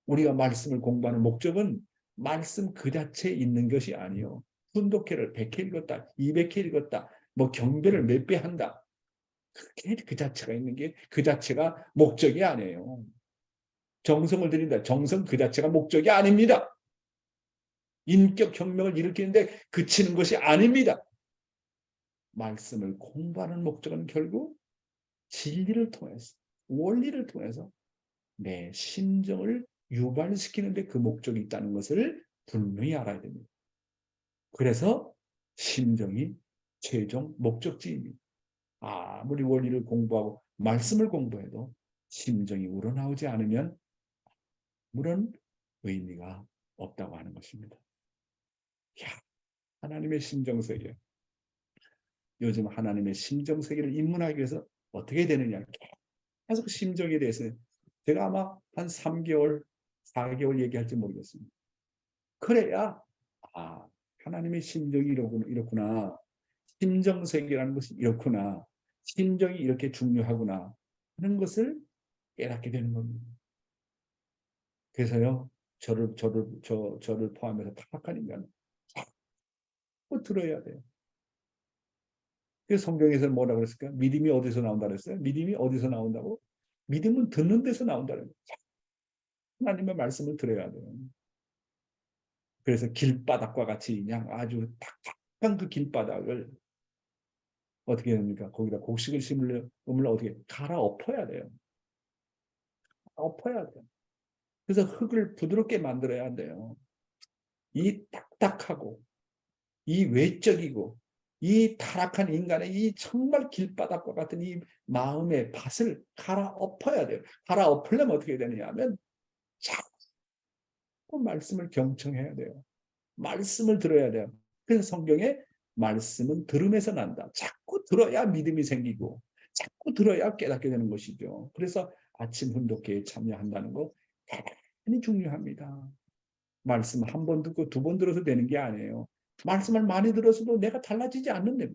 우리가 말씀을 공부하는 목적은 말씀 그 자체에 있는 것이 아니요. 훈독회를 100회 읽었다, 200회 읽었다, 뭐 경배를 몇 배 한다. 그게 그 자체가 있는 게 그 자체가 목적이 아니에요. 정성을 드린다. 정성 그 자체가 목적이 아닙니다. 인격 혁명을 일으키는데 그치는 것이 아닙니다. 말씀을 공부하는 목적은 결국 진리를 통해서, 원리를 통해서 내 심정을 유발시키는데 그 목적이 있다는 것을 분명히 알아야 됩니다. 그래서 심정이 최종 목적지입니다. 아무리 원리를 공부하고 말씀을 공부해도 심정이 우러나오지 않으면 아무런 의미가 없다고 하는 것입니다. 야, 하나님의 심정세계. 요즘 하나님의 심정세계를 입문하기 위해서 어떻게 되느냐. 계속 심정에 대해서 제가 아마 한 3개월, 4개월 얘기할지 모르겠습니다. 그래야 하나님의 심정이 이렇구나. 심정세계라는 것이 이렇구나. 심정이 이렇게 중요하구나 하는 것을 깨닫게 되는 겁니다. 그래서요, 저를 포함해서 타락한 인간은 자꾸 들어야 돼요. 그래서 성경에서 뭐라고 그랬을까? 믿음이 어디서 나온다 그랬어요? 믿음이 어디서 나온다고? 믿음은 듣는 데서 나온다는 거예요. 하나님의 말씀을 들어야 돼요. 그래서 길바닥과 같이 그냥 아주 탁탁한 그 길바닥을 어떻게 됩니까? 거기다 곡식을 심으면 어떻게 갈아엎어야 돼요. 엎어야 돼요. 그래서 흙을 부드럽게 만들어야 돼요. 이 딱딱하고 이 외적이고 이 타락한 인간의 이 정말 길바닥과 같은 이 마음의 밭을 갈아엎어야 돼요. 갈아엎으려면 어떻게 되느냐 하면 자꾸 말씀을 경청해야 돼요. 말씀을 들어야 돼요. 그래서 성경에 말씀은 들음에서 난다. 자꾸 들어야 믿음이 생기고 자꾸 들어야 깨닫게 되는 것이죠. 그래서 아침 훈독회에 참여한다는 거 대단히 중요합니다. 말씀 한 번 듣고 두 번 들어서 되는 게 아니에요. 말씀을 많이 들었어도 내가 달라지지 않는데,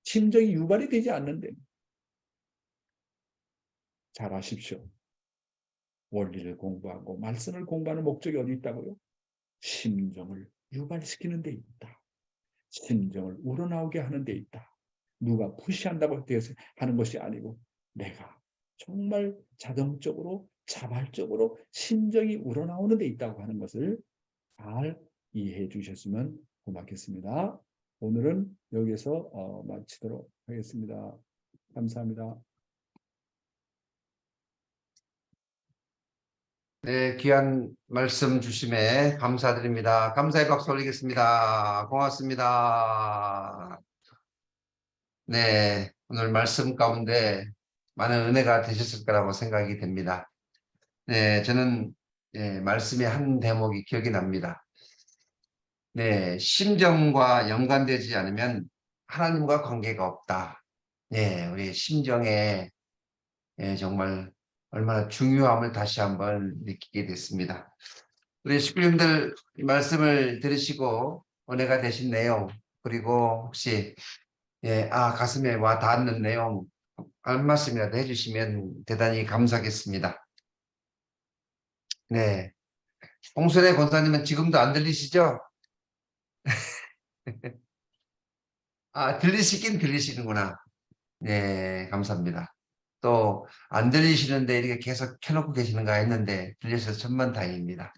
심정이 유발이 되지 않는데. 잘 아십시오. 원리를 공부하고 말씀을 공부하는 목적이 어디 있다고요? 심정을 유발시키는 데 있다. 심정을 우러나오게 하는 데 있다. 누가 푸시한다고 하는 것이 아니고 내가 정말 자동적으로 자발적으로 심정이 우러나오는 데 있다고 하는 것을 잘 이해해 주셨으면 고맙겠습니다. 오늘은 여기서 마치도록 하겠습니다. 감사합니다. 네, 귀한 말씀 주심에 감사드립니다. 감사의 박수 올리겠습니다. 고맙습니다. 네, 오늘 말씀 가운데 많은 은혜가 되셨을 거라고 생각이 됩니다. 네, 저는 말씀의 한 대목이 기억이 납니다. 네, 심정과 연관되지 않으면 하나님과 관계가 없다. 네, 우리 심정에 정말 얼마나 중요함을 다시 한번 느끼게 됐습니다. 우리 식구님들 말씀을 들으시고 은혜가 되신 내용, 그리고 혹시 가슴에 와 닿는 내용 한 말씀이라도 해주시면 대단히 감사하겠습니다. 네, 홍순애 권사님은 지금도 안 들리시죠? 들리시긴 들리시는구나. 네, 감사합니다. 또 안 들리시는데 이렇게 계속 켜놓고 계시는가 했는데 들려서 천만다행입니다.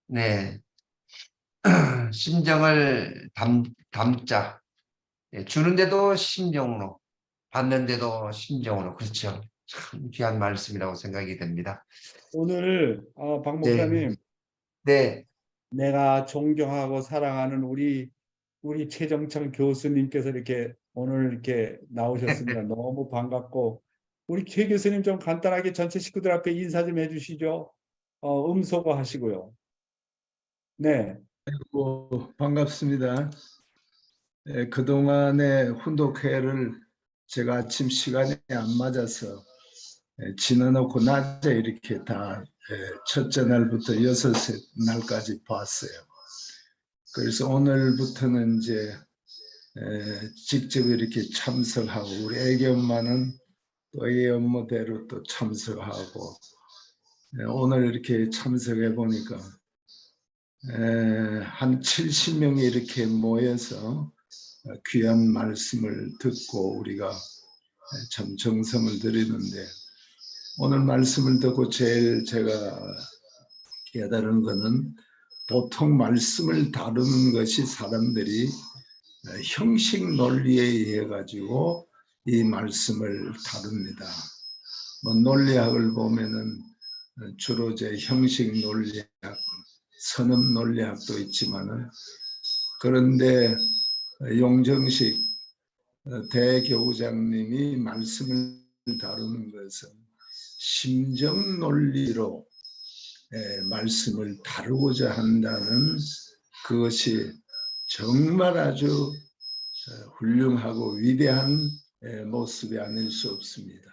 네, 심정을 담자. 주는데도 심정으로, 받는데도 심정으로. 그렇죠. 참 귀한 말씀이라고 생각이 됩니다. 오늘 박 네, 목사님, 네, 내가 존경하고 사랑하는 우리 최정창 교수님께서 이렇게 오늘 이렇게 나오셨습니다. 너무 반갑고 우리 최 교수님 좀 간단하게 전체 식구들 앞에 인사 좀 해주시죠. 음소거 하시고요. 네. 반갑습니다. 그동안의 훈독회를 제가 아침 시간에 안 맞아서 지나놓고 낮에 이렇게 다 첫째 날부터 여섯째 날까지 봤어요. 그래서 오늘부터는 이제 직접 이렇게 참석하고 우리 애기 엄마는 또 이 업무대로 또 참석하고 오늘 이렇게 참석해 보니까 한 70명이 이렇게 모여서 귀한 말씀을 듣고 우리가 참 정성을 들이는데 오늘 말씀을 듣고 제일 제가 깨달은 것은 보통 말씀을 다루는 것이 사람들이 형식 논리에 의해 가지고 이 말씀을 다룹니다. 뭐 논리학을 보면은 주로 제 형식 논리학, 선업 논리학도 있지만은 그런데 용정식 대교우장님이 말씀을 다루는 것은 심정 논리로 말씀을 다루고자 한다는 그것이 정말 아주 훌륭하고 위대한 모습이 아닐 수 없습니다.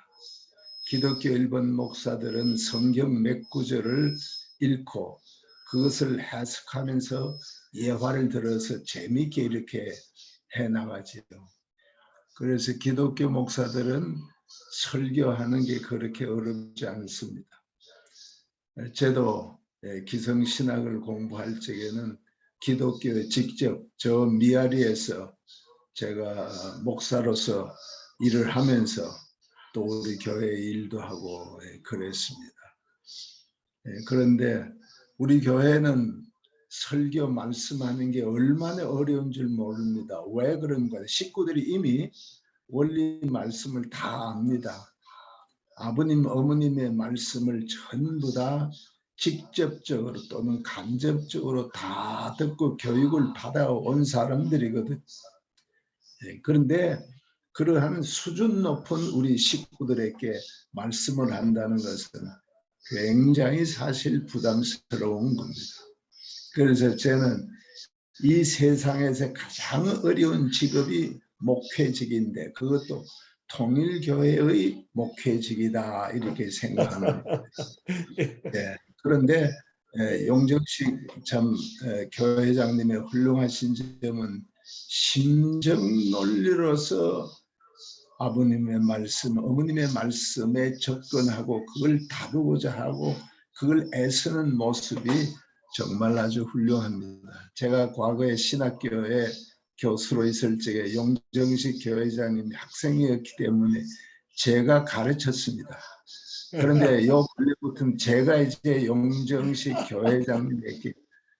기독교 일본 목사들은 성경 몇 구절을 읽고 그것을 해석하면서 예화를 들어서 재미있게 이렇게 해나가지요. 그래서 기독교 목사들은 설교하는 게 그렇게 어렵지 않습니다. 저도 기성신학을 공부할 적에는 기독교에 직접 저 미아리에서 제가 목사로서 일을 하면서 또 우리 교회 일도 하고 그랬습니다. 그런데 우리 교회는 설교 말씀하는 게 얼마나 어려운 줄 모릅니다. 왜 그런가? 식구들이 이미 원리 말씀을 다 압니다. 아버님, 어머님의 말씀을 전부 다 직접적으로 또는 간접적으로 다 듣고 교육을 받아온 사람들이거든요. 그런데 그러한 수준 높은 우리 식구들에게 말씀을 한다는 것은 굉장히 사실 부담스러운 겁니다. 그래서 저는 이 세상에서 가장 어려운 직업이 목회직인데 그것도 통일교회의 목회직이다 이렇게 생각합니다. 네. 그런데 용정식 참 교회장님의 훌륭하신 점은 심정 논리로서 아버님의 말씀, 어머님의 말씀에 접근하고 그걸 다루고자 하고 그걸 애쓰는 모습이 정말 아주 훌륭합니다. 제가 과거에 신학교에 교수로 있을 적에 용정식 교회장님이 학생이었기 때문에 제가 가르쳤습니다. 그런데 요 근래부터는 제가 이제 용정식 교회장님에게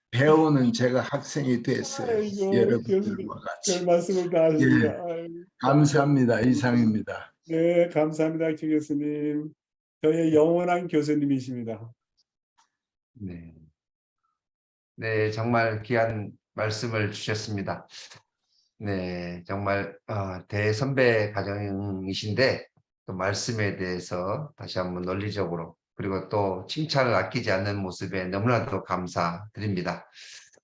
배우는 제가 학생이 됐어요. 아이고, 여러분들과 같이. 별 말씀을 다 하십니다. 아이고, 감사합니다. 이상입니다. 네, 감사합니다, 김 교수님. 저의 영원한 교수님이십니다. 네. 네, 정말 귀한 말씀을 주셨습니다. 네, 정말 대선배 가정이신데 또 말씀에 대해서 다시 한번 논리적으로 그리고 또 칭찬을 아끼지 않는 모습에 너무나도 감사드립니다.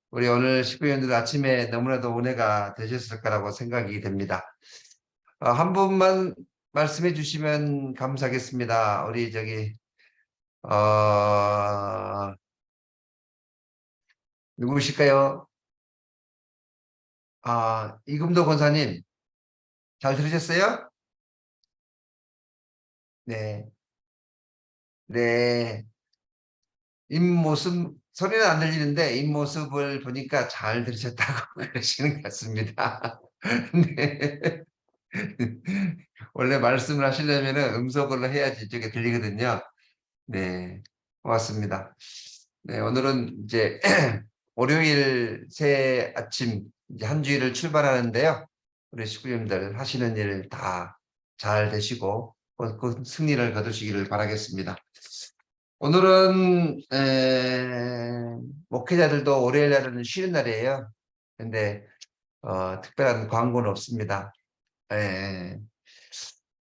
우리 오늘 식구위원들 아침에 너무나도 은혜가 되셨을 거라고 생각이 됩니다. 한 분만 말씀해 주시면 감사하겠습니다. 우리 저기 누구실까요? 이금도 권사님 잘 들으셨어요? 네. 네. 입모습 소리는 안 들리는데 입모습을 보니까 잘 들으셨다고 그러시는 것 같습니다. 네. 원래 말씀을 하시려면 음성으로 해야지 이쪽에 들리거든요. 네. 고맙습니다. 네, 오늘은 이제 월요일 새 아침 이제 한 주일을 출발하는데요. 우리 식구님들 하시는 일 다 잘 되시고 그 승리를 거두시기를 바라겠습니다. 오늘은 목회자들도 월요일 날은 쉬는 날이에요. 근데 특별한 광고는 없습니다.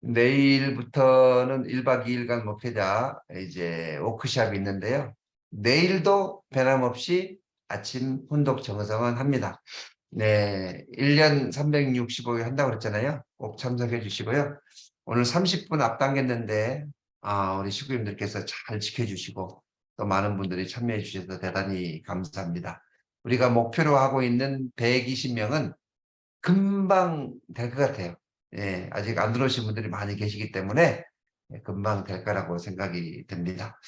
내일부터는 1박 2일간 목회자 이제 워크숍이 있는데요. 내일도 변함없이 아침 혼독 정성은 합니다. 네, 1년 365일 한다고 그랬잖아요. 꼭 참석해 주시고요. 오늘 30분 앞당겼는데 우리 식구님들께서 잘 지켜주시고 또 많은 분들이 참여해 주셔서 대단히 감사합니다. 우리가 목표로 하고 있는 120명은 금방 될 것 같아요. 예, 아직 안 들어오신 분들이 많이 계시기 때문에 금방 될 거라고 생각이 됩니다.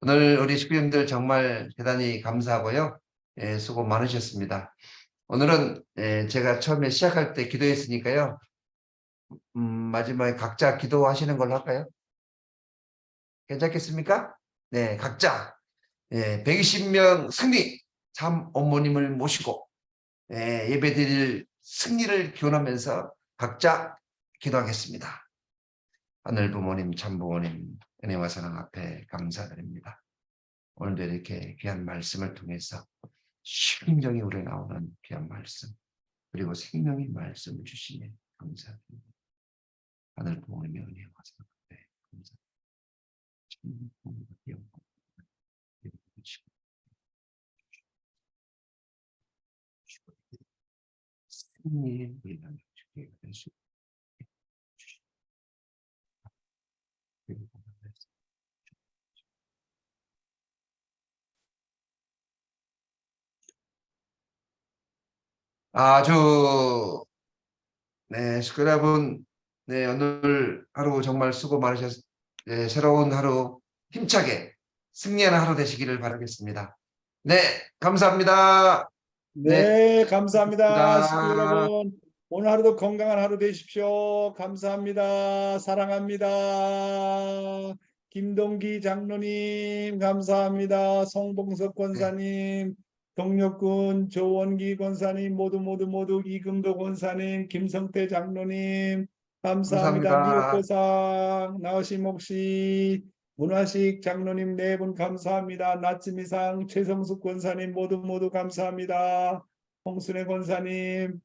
오늘 우리 식구님들 정말 대단히 감사하고요. 수고 많으셨습니다. 오늘은 제가 처음에 시작할 때 기도했으니까요. 마지막에 각자 기도하시는 걸로 할까요? 괜찮겠습니까? 네, 각자 120명 승리 참 어머님을 모시고 예배드릴 승리를 기원하면서 각자 기도하겠습니다. 하늘 부모님, 참 부모님, 은혜와 사랑 앞에 감사드립니다. 오늘도 이렇게 귀한 말씀을 통해서 심정이 우러나오는 귀한 말씀, 그리고 생명의 말씀을 주시니 감사드립니다. 하늘 부모님의 은혜와 사랑 앞에 감사드립니다. 참 부모님의 영광, 승리의 우리가 주께 되시고 아주 식구 여러분, 오늘 하루 정말 수고 많으셨. 새로운 하루 힘차게 승리하는 하루 되시기를 바라겠습니다. 네, 감사합니다. 네, 감사합니다. 식구 감사합니다. 여러분. 오늘 하루도 건강한 하루 되십시오. 감사합니다. 사랑합니다. 김동기 장로님, 감사합니다. 송봉석 권사님, 동력군, 조원기 권사님, 모두 이금도 권사님, 김성태 장로님, 감사합니다. 감사합니다. 미역보상, 나오시 목시, 문화식 장로님 네 분 감사합니다. 나침이상 최성숙 권사님 모두 감사합니다. 홍순애 권사님,